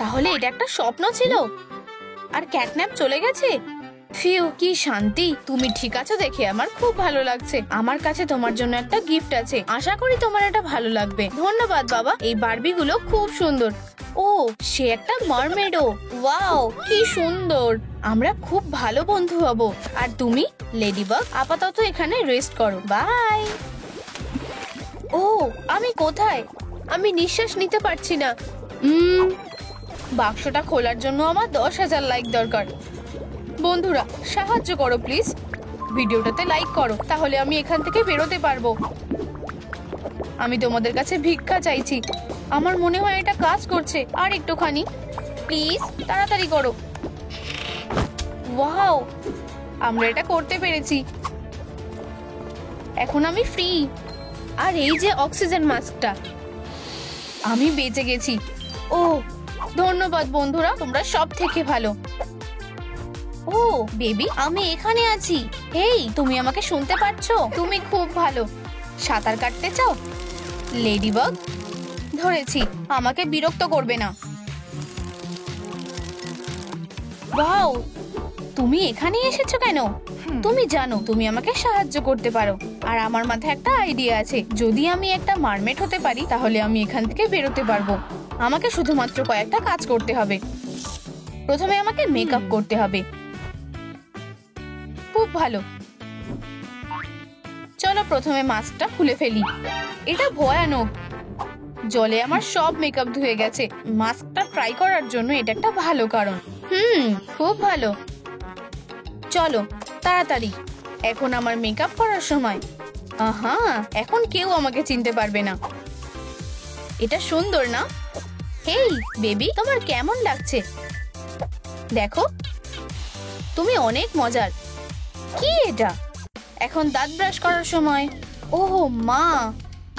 তাহলে এটা একটা স্বপ্ন ছিল আর ক্যাটন্যাপ চলে গেছে। ফিউ, কি শান্তি। তুমি ঠিক আছো দেখে আমার খুব ভালো লাগছে। আমার কাছে তোমার জন্য একটা গিফট আছে, আশা করি তোমার এটা ভালো লাগবে। ধন্যবাদ বাবা, এই বারবিগুলো খুব সুন্দর। ও, সে একটা মারমেডও। ওয়াও, কি সুন্দর। আমরা খুব ভালো বন্ধু হব। আর তুমি লেডিবাগ, আপাতত এখানে রেস্ট করো। বাই। ও, আমি কোথায়? আমি নিঃশ্বাস নিতে পারছি না। বাক্সটা খোলার জন্য আমার 10,000 লাইক দরকার। বন্ধুরা সাহায্য করো প্লিজ, ভিডিওটাতে লাইক করো, তাহলে আমি এখান থেকে বেরোতে পারবো। আমি তোমাদের কাছে ভিক্ষা চাইছি। আমার মনে হয় এটা কাজ করছে। আর একটুখানি প্লিজ, তাড়াতাড়ি করো। ওয়াও, আমরা এটা করতে পেরেছি। এখন আমি ফ্রি। আর এই যে অক্সিজেন মাস্কটা, আমি বেঁচে গেছি। ও ধন্যবাদ বন্ধুরা, তোমরা সব থেকে ভালো। ও বেবি, আমি এখানে আছি। হেই, তুমি আমাকে শুনতে পাচ্ছো? তুমি খুব ভালো। সাঁতার কাটতে চাও? লেডিবাগ, ধরেছি। আমাকে বিরক্ত করবে না। ওয়াও, তুমি এখানে এসেছো কেন? তুমি জানো তুমি আমাকে সাহায্য করতে পারো। আর আমার মাথায় একটা আইডিয়া আছে। যদি আমি একটা মারমেড হতে পারি, তাহলে আমি এখান থেকে বেরোতে পারবো। আমাকে শুধুমাত্র কয়েকটা কাজ করতে হবে। প্রথমে আমাকে মেকআপ করতে হবে। খুব ভালো। চলো প্রথমে মাস্কটা খুলে ফেলি। এটা ভয়ানক। জলে আমার সব মেকআপ ধুয়ে গেছে। মাস্কটা ট্রাই করার জন্য এটা একটা ভালো কারণ। খুব ভালো। চলো তাড়াতাড়ি, এখন আমার মেকআপ করার সময়। আহা, এখন কেউ আমাকে চিনতে পারবে না। এটা সুন্দর না? হেই বেবি, তোমার কেমন লাগছে? দেখো, তুমি অনেক মজার। কি এটা? এখন দাঁত ব্রাশ করার সময়। ওহ মা,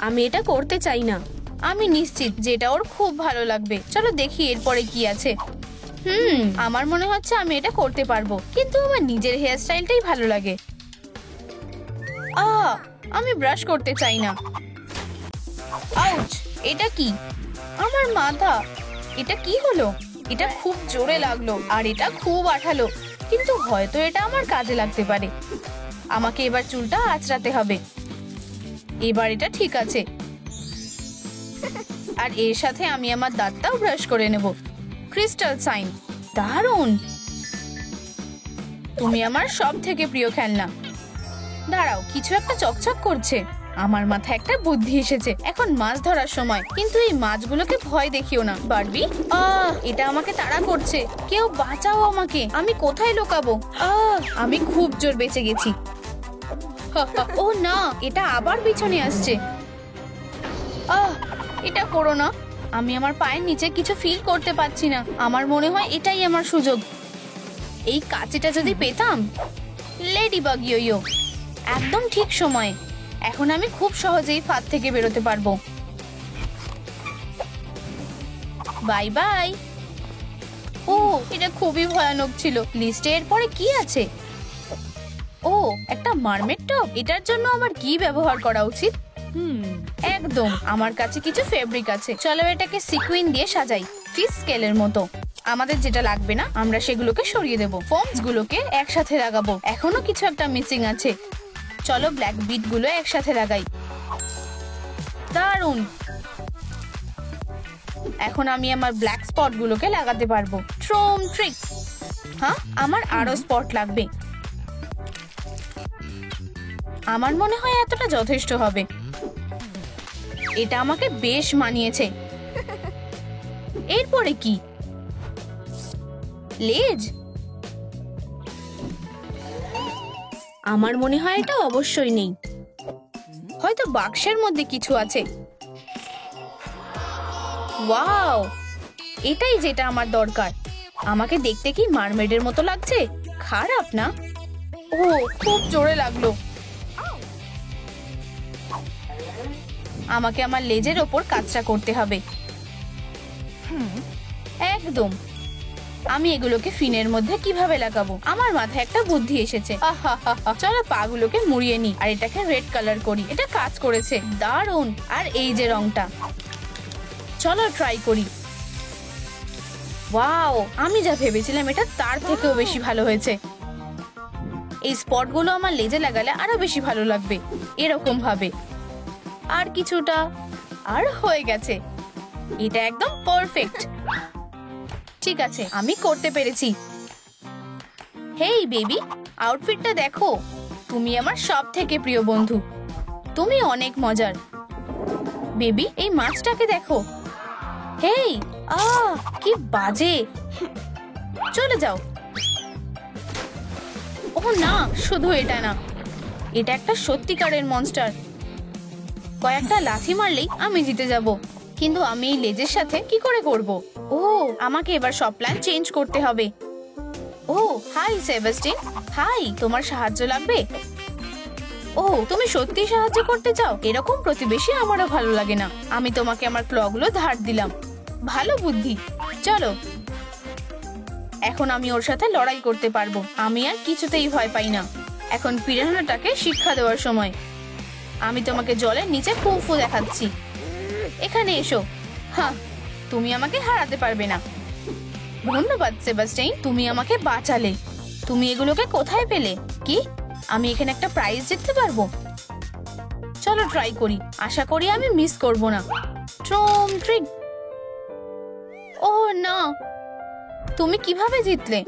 আমি এটা করতে চাই না। আমি নিশ্চিত যে এটা ওর খুব ভালো লাগবে। চলো দেখি এরপরে কি আছে। আমার মনে হচ্ছে আমি এটা করতে পারবো, কিন্তু আমার নিজের হেয়ার স্টাইলটাই ভালো লাগে। আমি ব্রাশ করতে চাই না। আউচ! এটা কি? আমার মাথা! এটা কি হলো? এটা খুব জোরে লাগলো আর এটা খুব আঠালো, কিন্তু হয়তো এটা আমার কাজে লাগতে পারে। আমাকে এবার চুলটা আঁচড়াতে হবে। এবার এটা ঠিক আছে। আর এর সাথে আমি আমার দাঁতটাও ব্রাশ করে নেব। ক্রিস্টাল সাইন, দারুণ! তুমি আমার সব থেকে প্রিয় খেলনা। দাঁড়াও, কিছু একটা চকচক করছে। আমার মাথায় একটা বুদ্ধি এসেছে। এখন মাছ ধরার সময়, কিন্তু এই মাছগুলোকে ভয় দেখিও না বারবি। এটা আমাকে তাড়া করছে। কেউ বাঁচাও আমাকে, আমি কোথায় লুকাবো? আমি খুব জোর বেঁচে গেছি। ও না, এটা আবার পিছনে আসছে। এটা করো না। আমি আমার পায়ের নিচে কিছু ফিল করতে পারছি না। আমার মনে হয় এটাই আমার সুযোগ। এই কাঁচিটা যদি পেতাম। লেডিবাগ ইয়ো, একদম ঠিক সময়ে। এখন আমি খুব সহজেই ফাঁদ থেকে বেরোতে পারবো। Bye bye. ও, এটা খুবই ভয়ানক ছিল। লিস্টে এর পরে কি আছে? ও, একটা মারমেড টপ। এটার জন্য আমার কি ব্যবহার করা উচিত? একদম, আমার কাছে কিছু ফেব্রিক আছে। চলো এটাকে সিকুইন দিয়ে সাজাই, ফিশ স্কেলের মতো। আমাদের যেটা লাগবে না আমরা সেগুলোকে সরিয়ে দেবো। ফোমস গুলোকে একসাথে লাগাবো। এখনো কিছু একটা মিসিং আছে। চলো ব্ল্যাক বিট গুলো একসাথে লাগাই। দারুন! এখন আমি আমার ব্ল্যাক স্পট গুলোকে লাগাতে পারবো। ট্রোম ট্রিক। হ্যাঁ, আমার আরো স্পট লাগবে। আমার মনে হয় এতটা যথেষ্ট হবে। এটা আমাকে বেশ মানিয়েছে। এরপরে কি? লেজ? আমার মনে হয় এটা অবশ্যই নেই। হয়তো বাক্সের মধ্যে কিছু আছে। ওয়াও, এটাই যেটা আমার দরকার। আমাকে দেখতে কি মারমেডের মতো লাগছে? খারাপ না। ও, খুব জোরে লাগলো। আমাকে আমার লেজের ওপর কাজটা করতে হবে। একদম। আমি এগুলোকে ফিনের মধ্যে কিভাবে লাগাবো? আমার মাথায় একটা বুদ্ধি এসেছে। চলো পাগুলোকে মুড়িয়ে নি আর এটাকে রেড কালার করি। এটা কাজ করেছে, দারুণ। আর এই যে রংটা, চলো ট্রাই করি। ওয়াও, আমি যা ভেবেছিলাম এটা তার থেকেও বেশি ভালো হয়েছে। এই স্পটগুলো আমার লেজে লাগালে আরো বেশি ভালো লাগবে, এরকম ভাবে। আর কিছুটা, আর হয়ে গেছে। এটা একদম পারফেক্ট। ঠিক আছে, আমি করতে পেরেছি। হেই বেবি, আউটফিটটা দেখো। তুমি আমার সব থেকে প্রিয় বন্ধু। তুমি অনেক মজার। বেবি, এই মাছটাকে দেখো। হেই, কি বাজে। চলে যাও। ও না, শুধু এটা না, এটা একটা সত্যিকারের মনস্টার। কয়েকটা লাথি মারলেই আমি জিতে যাব, কিন্তু আমি এই লেজের সাথে কি করে করব? ও, আমাকে এবার সব প্ল্যান চেঞ্জ করতে হবে। ও হাই সেবাস্টিন, হাই, তোমার সাহায্য লাগবে? ও, তুমি সত্যি সাহায্য করতে চাও? এরকম প্রতিবেশী আমারও ভালো লাগে না। আমি তোমাকে আমার ক্লগুলো ধার দিলাম। ভালো বুদ্ধি। চলো, এখন আমি ওর সাথে লড়াই করতে পারবো। আমি আর কিছুতেই ভয় পাই না। এখন পিরানহাটাকে শিক্ষা দেওয়ার সময়। আমি তোমাকে জলের নিচে কুংফু দেখাচ্ছি। এখানে এসো। হ্যাঁ, তুমি আমাকে হারাতে পারবে না। ধন্যবাদ সেবাস্টিন, তুমি আমাকে বাঁচালে। তুমি এগুলোকে কোথায় পেলে? কি, আমি এখানে একটা প্রাইজ জিততে পারবো? চলো ট্রাই করি, আশা করি আমি মিস করব না। ট্রোম ট্রিক। ও না, তুমি কিভাবে জিতলে?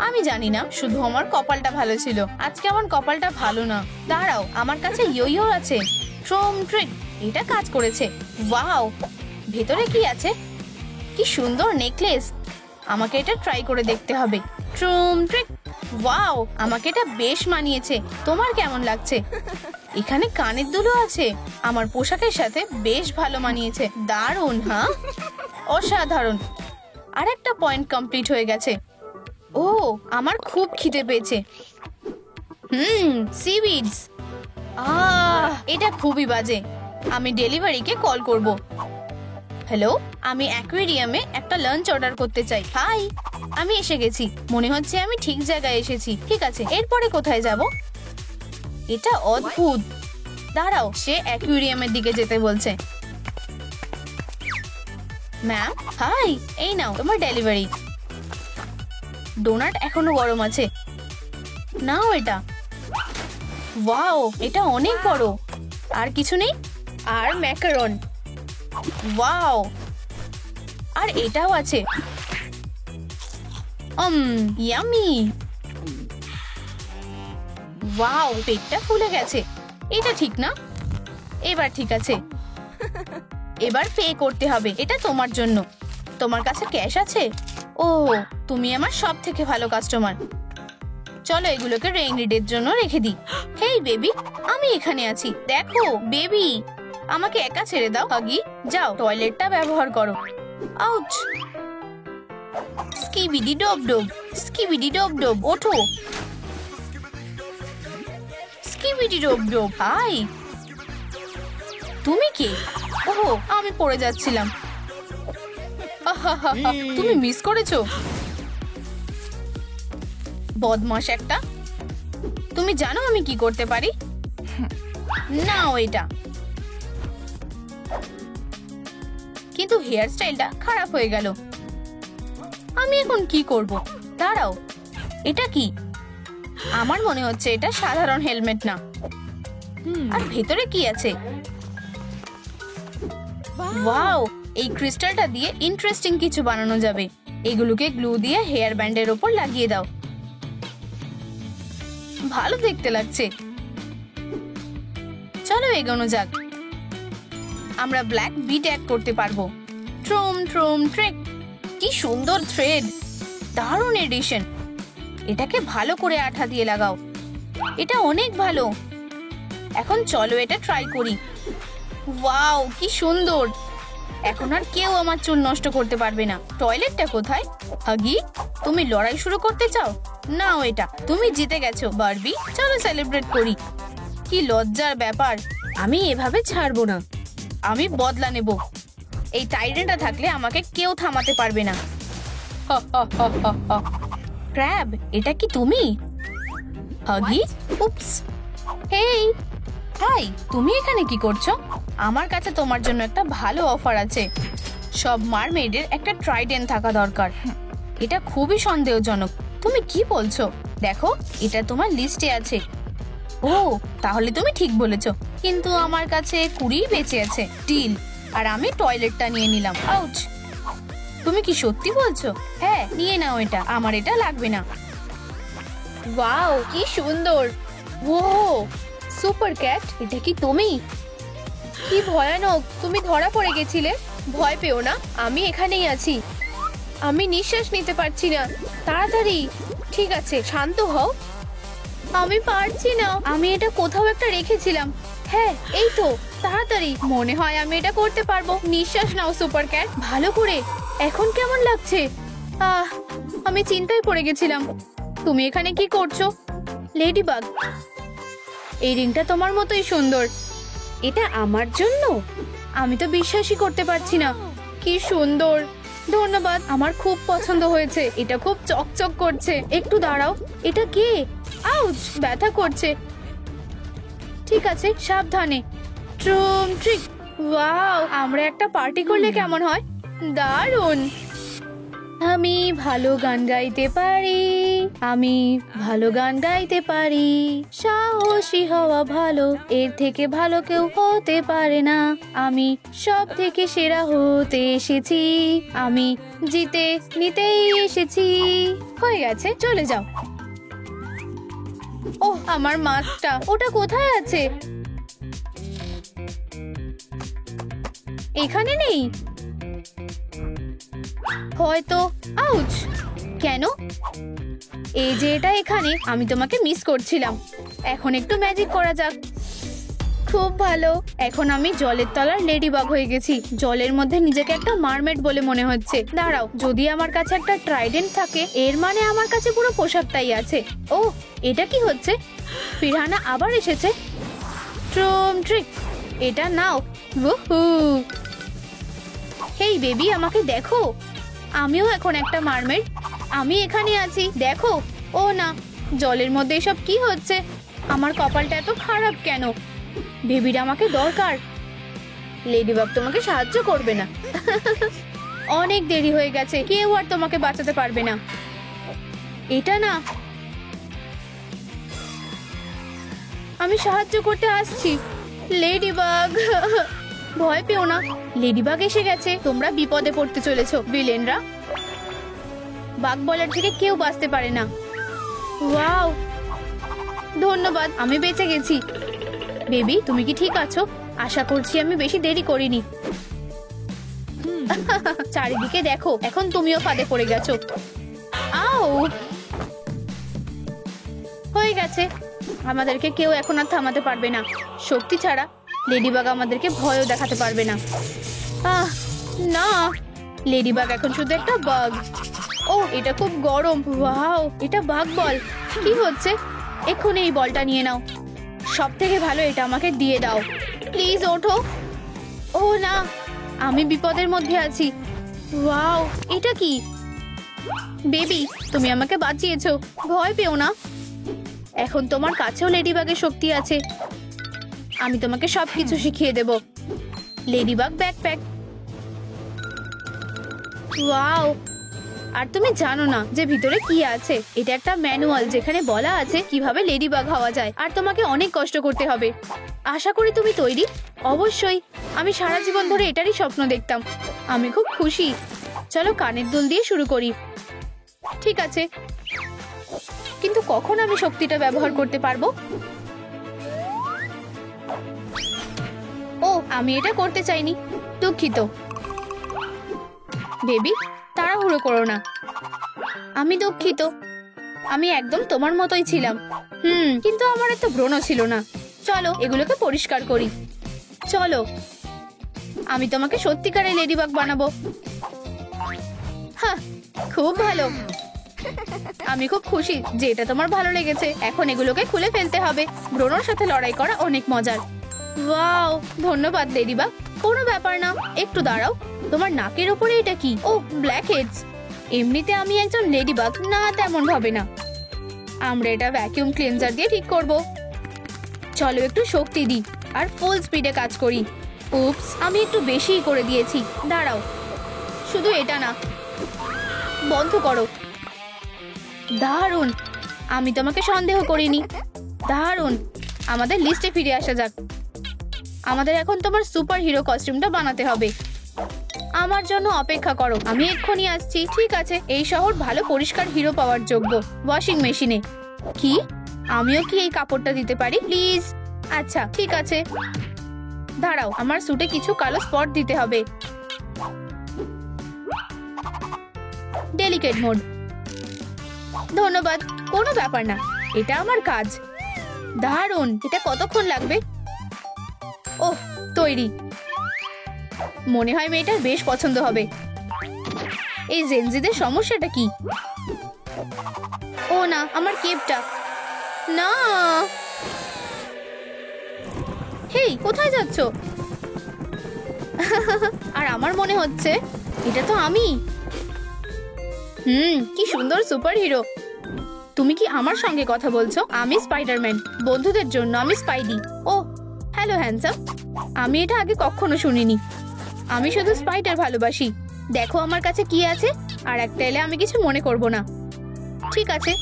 আমি জানি না, শুধু আমার কপালটা ভালো ছিল। আজকে আমার কপালটা ভালো না। দাঁড়াও, আমার কাছে ইয়ো আছে। ট্রোম ট্রিক, এটা কাজ করেছে। ওয়াও, ভেতরে কি আছে? কি সুন্দর নেকলেস। আমাকে এটা ট্রাই করে দেখতে হবে। ট্রোম ট্রিক। ওয়াও, আমাকে এটা বেশ মানিয়েছে। তোমার কেমন লাগছে? এখানে কানের দুলও আছে, আমার পোশাকের সাথে বেশ ভালো মানিয়েছে। দারুণ, হ্যাঁ, অসাধারণ। আরেকটা পয়েন্ট কমপ্লিট হয়ে গেছে। ও, আমার খুব খিদে পেয়েছে। সিউইডস। এটা খুবই বাজে। আমি ডেলিভারিকে কল করব। হ্যালো, আমি অ্যাকুয়ারিয়ামে একটা লাঞ্চ অর্ডার করতে চাই। হাই, আমি এসে গেছি। মনে হচ্ছে আমি ঠিক জায়গায় এসেছি। ঠিক আছে, এরপরে কোথায় যাব? এটা অদ্ভুত। দাঁড়াও, সে অ্যাকুয়ারিয়ামের দিকে যেতে বলছে। ম্যাম, হাই, এই নাও তোমার ডেলিভারি। ডোনাট এখনো গরম আছে। নাও এটা। ওয়াও, এটা অনেক বড়। আর কিছু নেই? আর ম্যাকারন। ওয়াও, আর এটাও আছে। ইয়ামি। ওয়াও, পেটটা ফুলে গেছে। এটা ঠিক না। এবার ঠিক আছে। এবার পে করতে হবে। এটা তোমার জন্য। তোমার কাছে ক্যাশ আছে? ও, তুমি আমার সব থেকে ভালো কাস্টমার। চলো এগুলোকে রেইনি ডের জন্য রেখে দিই। হেই বেবি, আমি এখানে আছি। দেখো বেবি, আমাকে একা ছেড়ে দাও। হাগি, যাও টয়লেটটা ব্যবহার করো। আউচ। স্কিবিডি ডব ডব, স্কিবিডি ডব ডব, ওঠো। স্কিবিডি ডব ডব। হাই, তুমি কে? ওহো, আমি পড়ে যাচ্ছিলাম। তুমি মিস করেছো? বদমাশ একটা। তুমি জানো আমি কি করতে পারি? নাও এটা। কিন্তু হেয়ার স্টাইলটা খারাপ হয়ে গেল। আমি এখন কি করব? দাঁড়াও, এটা কি? আমার মনে হচ্ছে এটা সাধারণ হেলমেট না। আর ভেতরে কি আছে? ওয়াও, এই ক্রিস্টালটা দিয়ে ইন্টারেস্টিং কিছু বানানো যাবে। এগুলোকে গ্লু দিয়ে হেয়ার ব্যান্ডের উপর লাগিয়ে দাও। ভালো দেখতে লাগছে। চলো এগোনো যাক। আমরা ব্ল্যাক বিট অ্যাড করতে পারবো। ট্রুম ট্রুম ট্রেক। কি সুন্দর থ্রেড। দারুণ এডিশন। এটাকে ভালো করে আঠা দিয়ে লাগাও। এটা অনেক ভালো। এখন চলো এটা ট্রাই করি। ওয়াও, কি সুন্দর। এখন আর কেউ আমার চুল নষ্ট করতে পারবে না। টয়লেটটা কোথায়? হাগি, তুমি লড়াই শুরু করতে চাও? নাও এটা। তুমি জিতে গেছো বারবি। চলো সেলিব্রেট করি। কি লজ্জার ব্যাপার। আমি এভাবে ছাড়বো না। আমি বদলা নেব। এই টাইডেনটা থাকলে আমাকে কেউ থামাতে পারবে না। ক্র্যাব, এটা কি তুমি? হাগি, উপস। হেই, হাই, তুমি এখানে কি করছো? আমার কাছে তোমার জন্য একটা ভালো অফার আছে। সব মারমেডের একটা ট্রাইডেন্ট থাকা দরকার। এটা খুবই সন্দেহজনক। তুমি কি বলছো? দেখো, এটা তোমার লিস্টে আছে। ও, তাহলে তুমি ঠিক বলেছো। কিন্তু আমার কাছে 20 বেঁচে আছে। ডিল। আর আমি টয়লেটটা নিয়ে নিলাম। আউচ। তুমি কি সত্যি বলছো? হ্যাঁ, নিয়ে নাও এটা। আমার এটা লাগবে না। ওয়াও, কি সুন্দর। ও, সুপার ক্যাট, এটা কি তুমি? কি ভয়ানক। তুমি ধরা পড়ে গেছিলে। ভয় পেও না, আমি এখানেই আছি। আমি নিঃশ্বাস নিতে পারছি না। তাড়াতাড়ি। ঠিক আছে, শান্ত হও। আমি পারছি না। আমি এটা কোথাও একটা রেখেছিলাম। হ্যাঁ, এই তো। তাড়াতাড়ি। মনে হয় আমি এটা করতে পারবো। নিঃশ্বাস নাও সুপার ক্যাট, ভালো করে। এখন কেমন লাগছে? আমি চিন্তায় পড়ে গেছিলাম। তুমি এখানে কি করছো? লেডিবাগ, এই রিংটা তোমার মতোই সুন্দর। এটা আমার জন্য? আমি তো বিশ্বাসই করতে পারছি না। কি সুন্দর। ধন্যবাদ, আমার খুব পছন্দ হয়েছে। এটা খুব চকচক করছে। একটু দাঁড়াও, এটা কে? আউচ, ব্যথা করছে। ঠিক আছে, সাবধানে। ট্রুম ট্রিক। ওয়াও, আমরা একটা পার্টি করলে কেমন হয়? দারুণ। আমি ভালো গান গাইতে পারি। আমি ভালো গান গাইতে পারি। সাহসী হওয়া ভালো, এর থেকে ভালো কেউ হতে পারে না। আমি সব থেকে সেরা হতে এসেছি। আমি জিতে নিতেই এসেছি। হয়ে গেছে, চলে যাও। ওহ, আমার মাস্কটা, ওটা কোথায় আছে? এখানে নেই হয়তো। আউচ। কেন? এই যে এটা এখানে, আমি তোমাকে মিস করছিলাম। এখন একটু ম্যাজিক করা যাক। খুব ভালো, এখন আমি জলের তলার লেডিবাগ হয়ে গেছি। জলের মধ্যে নিজেকে একটা মারমেড বলে মনে হচ্ছে। দাঁড়াও, যদি আমার কাছে একটা ট্রাইডেন্ট থাকে, এর মানে আমার কাছে পুরো পোশাকটাই আছে। ও, এটা কি হচ্ছে? পিরানা আবার এসেছে। ট্রুম ট্রিক, এটা নাও। উহু। হেই বেবি, আমাকে দেখো, আমিও এখন একটা মারমেড। আমি এখানে আছি, দেখো। ও না, জলের মধ্যে এসব কি হচ্ছে? আমার কপালটা এত খারাপ কেন? বেবির আমাকে দরকার। লেডিবাগ তোমাকে সাহায্য করবে না। অনেক দেরি হয়ে গেছে, কেউ আর তোমাকে বাঁচাতে পারবে না। এটা না, আমি সাহায্য করতে আসছি। লেডিবাগ, ভয় পেও না, লেডিবাগ এসে গেছে। তোমরা বিপদে পড়তে চলেছো ভিলেনরা। বাঘ বলার থেকে কেউ বাঁচতে পারে না। ওয়াও, ধন্যবাদ, আমি বেঁচে গেছি। বেবি, তুমি কি ঠিক আছো? আশা করছি আমি বেশি দেরি করিনি। চারিদিকে দেখো, এখন তুমিও ফাঁদে পড়ে গেছো। আও, হয়ে গেছে। আমাদেরকে কেউ এখন আর থামাতে পারবে না। শক্তি ছাড়া লেডিবাগ আমাদেরকে ভয়ও দেখাতে পারবে না। আহ না, লেডিবাগ এখন শুধু একটা বাগ। ও, এটা খুব গরম। ওয়াও, এটা বাঘ বল। কি হচ্ছে? এক্ষুনি এই বলটা নিয়ে নাও। সব থেকে ভালো এটা আমাকে দিয়ে দাও। প্লিজ ওঠো। ও না, আমি বিপদের মধ্যে আছি। ওয়াও, এটা কি? বেবি, তুমি আমাকে বাঁচিয়েছো, ভয় পেও না। এখন তোমার কাছেও লেডিবাগের শক্তি আছে। আমি তোমাকে সবকিছু শিখিয়ে দেব। Ladybug backpack. ওয়াও, আর তুমি জানো না যে ভিতরে কি আছে? এটা একটা ম্যানুয়াল যেখানে বলা আছে কিভাবে লেডিবাগ হওয়া যায়। আর তোমাকে অনেক কষ্ট করতে হবে। আশা করি তুমি তৈরি। অবশ্যই, আমি সারা জীবন ধরে এটারই স্বপ্ন দেখতাম। আমি খুব খুশি। চলো কানের দুল দিয়ে শুরু করি। ঠিক আছে, কিন্তু কখন আমি শক্তিটা ব্যবহার করতে পারবো? ও, আমি এটা করতে চাইনি, দুঃখিত। বেবি, তাড়াহুড়ো করো না। আমি দুঃখিত, আমি একদম তোমার মতোই ছিলাম। কিন্তু আমার এত ব্রণ ছিল না। চলো এগুলোকে পরিষ্কার করি। চলো, আমি তোমাকে সত্যিকারের লেডিবাগ বানাবো। হ্যাঁ, খুব ভালো। আমি খুব খুশি যে এটা তোমার ভালো লেগেছে। এখন এগুলোকে খুলে ফেলতে হবে। ব্রণর সাথে লড়াই করা অনেক মজার। ওয়াও, ধন্যবাদ লেডিবাগ। কোনো ব্যাপার না, একটু দাঁড়াও। তোমার নাকের উপরে এটা কি? ও, ব্ল্যাক হেডস। এমনিতে আমি একজন লেডিবাগ না, তেমন ভাবে না। আমরা এটা ভ্যাকিউম ক্লিনজার দিয়ে ঠিক করব। চলো একটু শক্তি দিই আর ফুল স্পিডে কাজ করি। উপস, আমি একটু বেশিই করে দিয়েছি। দাঁড়াও, শুধু এটা না, বন্ধ করো। দারুণ, আমি তোমাকে সন্দেহ করিনি। দারুণ, আমাদের লিস্টে ফিরে আসা যাক। আমাদের এখন তোমার সুপার হিরো কস্টিউমটা বানাতে হবে। আমার জন্য অপেক্ষা করো, আমি এক্ষুনি আসছি। ঠিক আছে, এই শহর ভালো পরিষ্কার হিরো পাওয়ার যোগ্য। ওয়াশিং মেশিনে। কি? আমিও কি এই কাপড়টা দিতে পারি প্লিজ? আচ্ছা, ঠিক আছে। দাঁড়াও, আমার স্যুটে কিছু কালো স্পট দিতে হবে। Delicate mode. ধন্যবাদ, কোনো ব্যাপার না, এটা আমার কাজ। দারুণ, এটা কতক্ষণ লাগবে? ওহ, তৈরি। মনে হয় মেয়েটার বেশ পছন্দ হবে। এই জেনজিদের সমস্যাটা কি? ও না, আমার কেপটা না। হেই, কোথায় যাচ্ছ? আর আমার মনে হচ্ছে এটা তো আমি। কি সুন্দর সুপার হিরো। তুমি কি আমার সঙ্গে কথা বলছো? আমি স্পাইডারম্যান, বন্ধুদের জন্য আমি স্পাইডি। ও, হ্যালো হ্যান্ডসাম। আমি এটা আগে কখনো শুনিনি। আমি শুধু স্পাইডার ভালোবাসি। দেখো আমার কাছে কি আছে, আর একটা এলে আমি কিছু মনে করব না। ঠিক আছে।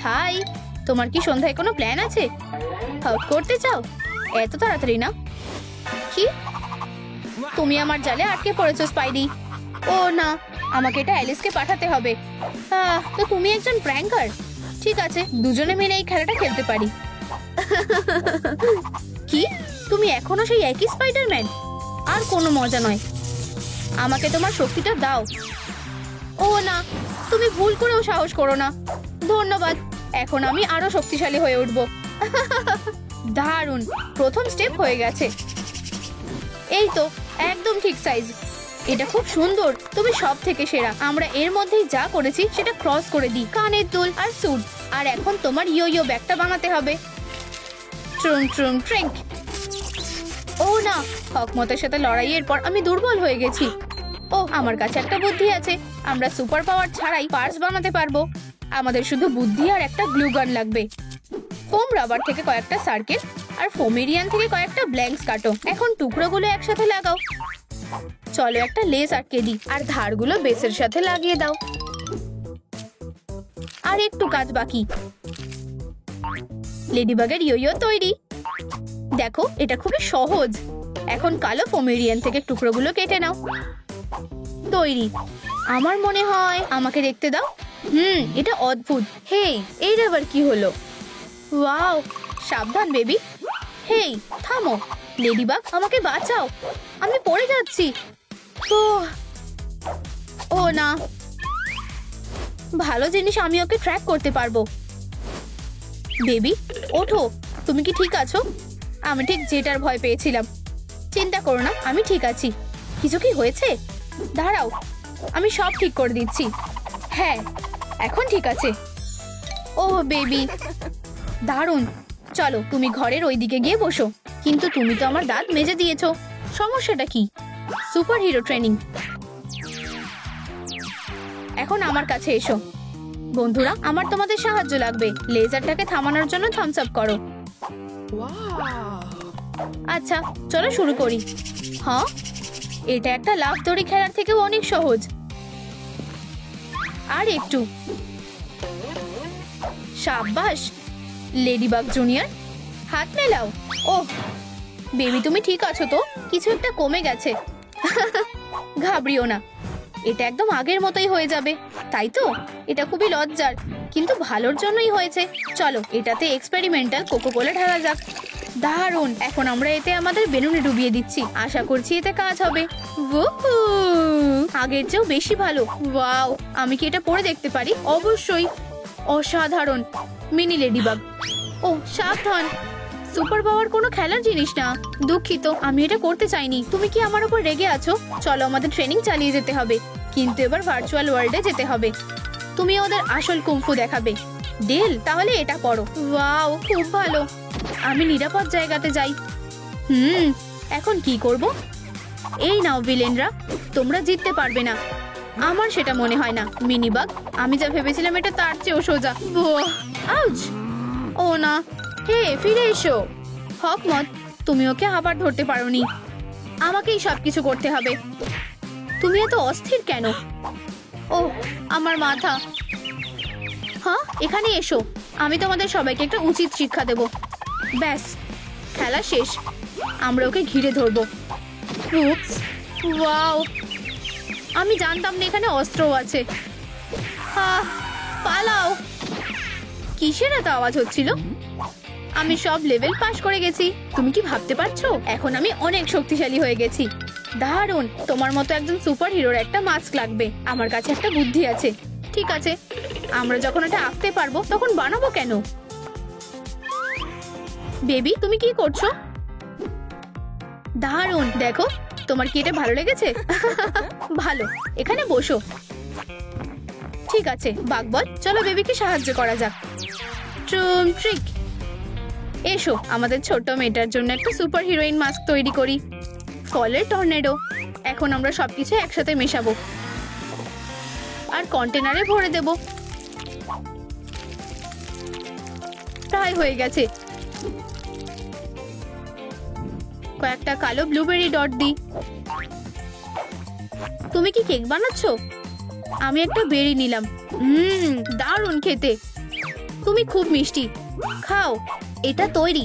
হাই, তোমার কি সন্ধ্যায় কোনো প্ল্যান আছে? হাগ করতে চাও? এত তাড়াতাড়ি না। কি? তুমি আমার জালে আটকে পড়েছো স্পাইডি। ও না, আমাকে এটা অ্যালিসকে পাঠাতে হবে। তো তুমি একজন প্র্যাঙ্কার। ঠিক আছে, দুজনে মিলে এই খেলাটা খেলতে পারি। কি? তুমি এখনো সেই একই স্পাইডারম্যান? আর কোনো মজা নয়। আমাকে তোমার শক্তিটা দাও। ও না, তুমি ভুল করেও সাহস করো না। ধন্যবাদ, এখন আমি আরো শক্তিশালী হয়ে উঠবো। দারুণ, প্রথম স্টেপ হয়ে গেছে। এই তো, একদম ঠিক সাইজ। এটা খুব সুন্দর, তুমি সব থেকে সেরা। আমরা এর মধ্যেই যা করেছি সেটা ক্রস করে দিই, কানের দুল আর স্যুট। আর এখন তোমার ইয়ো ইয়ো ব্যাগটা বানাতে হবে। ট্রুম ট্রুম ট্রিঙ্ক। ও না, হকমতের সাথে লড়াইয়ের পর আমি দুর্বল হয়ে গেছি। ও, আমার কাছে একটা বুদ্ধি আছে। আমরা সুপার পাওয়ার ছাড়াই পার্স বানাতে পারবো। আমাদের শুধু বুদ্ধি আর একটা গ্লু গান লাগবে। ফোম রাবার থেকে কয়েকটা সার্কেল আর ফোমেরিয়ান থেকে কয়েকটা ব্ল্যাঙ্কস কাটো। এখন টুকরোগুলো একসাথে লাগাও। চলো একটা লেস আটকে দিই আর ধারগুলো বেসের সাথে লাগিয়ে দাও। আর একটু কাজ বাকি। লেডিবাগের ইয়ো ইয়ো তৈরি। দেখো, এটা খুবই সহজ। এখন কালো ফোমেরিয়ান থেকে টুকরোগুলো কেটে নাও। তৈরি। আমার মনে হয় আমাকে দেখতে দাও। এটা অদ্ভুত। হেই, এই আবার কি হলো? ওয়াও, সাবধান বেবি। হেই, থামো। লেডিবাগ, আমাকে বাঁচাও, আমি পড়ে যাচ্ছি। ও না, ভালো জিনিস আমি ওকে ট্র্যাক করতে পারবো। বেবি, ওঠো। তুমি কি ঠিক আছো? আমি ঠিক যেটার ভয় পেয়েছিলাম। চিন্তা করো না, আমি ঠিক আছি। কিছু কি হয়েছে? দাঁড়াও, আমি সব ঠিক করে দিচ্ছি। হ্যাঁ, এখন ঠিক আছে। ও বেবি, দারুণ। চলো, তুমি ঘরের ওই দিকে গিয়ে বসো। কিন্তু তুমি তো আমার দাঁত মেজে দিয়েছো, সমস্যাটা কি? Super hero training. এখন আমার কাছে এসো। বন্ধুরা, আমার তোমাদের সাহায্য লাগবে। লেজারটাকে থামানোর জন্য থামস আপ করো। আচ্ছা, চলো শুরু করি। হ্যাঁ, এটা একটা লাফ দড়ি খেলার থেকেও অনেক সহজ। আর একটু। সাব্বাস লেডিবাগ জুনিয়র, হাত মেলাও। ওহ বেবি, তুমি ঠিক আছো তো? কিছু একটা কমে গেছে। ঘাবড়িও না, এটা একদম আগের মতোই হয়ে যাবে। তাই তো? এটা খুবই লজ্জার, কিন্তু ভালোর জন্যই হয়েছে। চলো, এটাতে এক্সপেরিমেন্টাল কোকো কোলা ঢালা যাক। দারুণ। এখন আমরা এতে আমাদের বেলুনে ডুবিয়ে দিচ্ছি। আশা করছি এতে কাজ হবে। উহু, আগের চেয়েও বেশি ভালো। ওয়াও, আমি কি এটা পরে দেখতে পারি? অবশ্যই। অসাধারণ। Mini ladybug. ও সাবধান, সুপার পাওয়ার কোনো খেলার জিনিস না। দুঃখিত, আমি এটা করতে চাইনি। তুমি কি আমার উপর রেগে আছো? চলো, আমাদের ট্রেনিং চালিয়ে যেতে হবে, কিন্তু এবার ভার্চুয়াল ওয়ার্ল্ডে যেতে হবে। তুমি ওদের আসল কুংফু দেখাবে। ডিল, তাহলে এটা পড়ো। ওয়াও, খুব ভালো। আমি নিরাপদ জায়গাতে যাই। এখন কি করব? এই নাও ভিলেনরা, তোমরা জিততে পারবে না। আমার সেটা মনে হয় না মিনিবাগ। আমি যা ভেবেছিলাম এটা তার চেয়েও সোজা। আউচ! ও না, হে ফিরে এসো। হকমত, তুমি ওকে আবার ধরতে পারোনি। আমাকেই সবকিছু করতে হবে। তুমি এত অস্থির কেন? ও, আমার মাথা। হ্যাঁ, এখানে এসো। আমি তোমাদের সবাইকে একটা উচিত শিক্ষা দেব। ব্যাস, খেলা শেষ। আমরা ওকে ঘিরে ধরবো। উপস, ওয়াও, আমি জানতাম না এখানে অস্ত্রও আছে। পালাও। কিসের এত আওয়াজ হচ্ছিল? আমি সব লেভেল পাস করে গেছি। তুমি কি ভাবতে পারছো? এখন আমি অনেক শক্তিশালী হয়ে গেছি। দারুণ। তোমার মতো একজন সুপার হিরোর একটা মাস্ক লাগবে। আমার কাছে একটা বুদ্ধি আছে। ঠিক আছে, আমরা যখন এটা আঁকতে পারবো তখন বানাবো কেন? বেবি, তুমি কি করছো? দারুণ। দেখো, তোমার কি এটা ভালো লেগেছে? ভালো, এখানে বসো। ঠিক আছে বাগবল, চলো বেবিকে সাহায্য করা যাক। ট্রুম ট্রিক। এসো, আমাদের ছোট্ট মেয়েটার জন্য একটা সুপার হিরোইন মাস্ক তৈরি করি। ফলের টর্নেডো। এখন আমরা সবকিছু একসাথে মেশাবো আর কন্টেনারে ভরে দেব। প্রায় হয়ে গেছে। কয়েকটা কালো ব্লুবেরি ডট দিই। তুমি কি কেক বানাচ্ছো? আমি একটা বেরি নিলাম। দারুণ খেতে। তুমি খুব মিষ্টি। খাও, এটা তৈরি।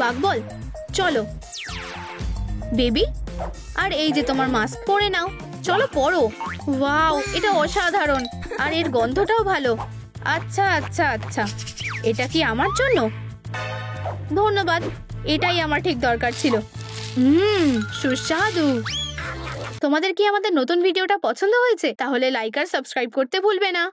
বাগবল, চলো। বেবি, আর এই যে তোমার মাস্ক, পরে নাও। চলো পরো। ওয়াও, এটা অসাধারণ। আর এর গন্ধটাও ভালো। আচ্ছা আচ্ছা আচ্ছা, এটা কি আমার জন্য? ধন্যবাদ, এটাই আমার ঠিক দরকার ছিল। সুস্বাদু। তোমাদের কি আমাদের নতুন ভিডিওটা পছন্দ হয়েছে? তাহলে লাইক আর সাবস্ক্রাইব করতে ভুলবে না।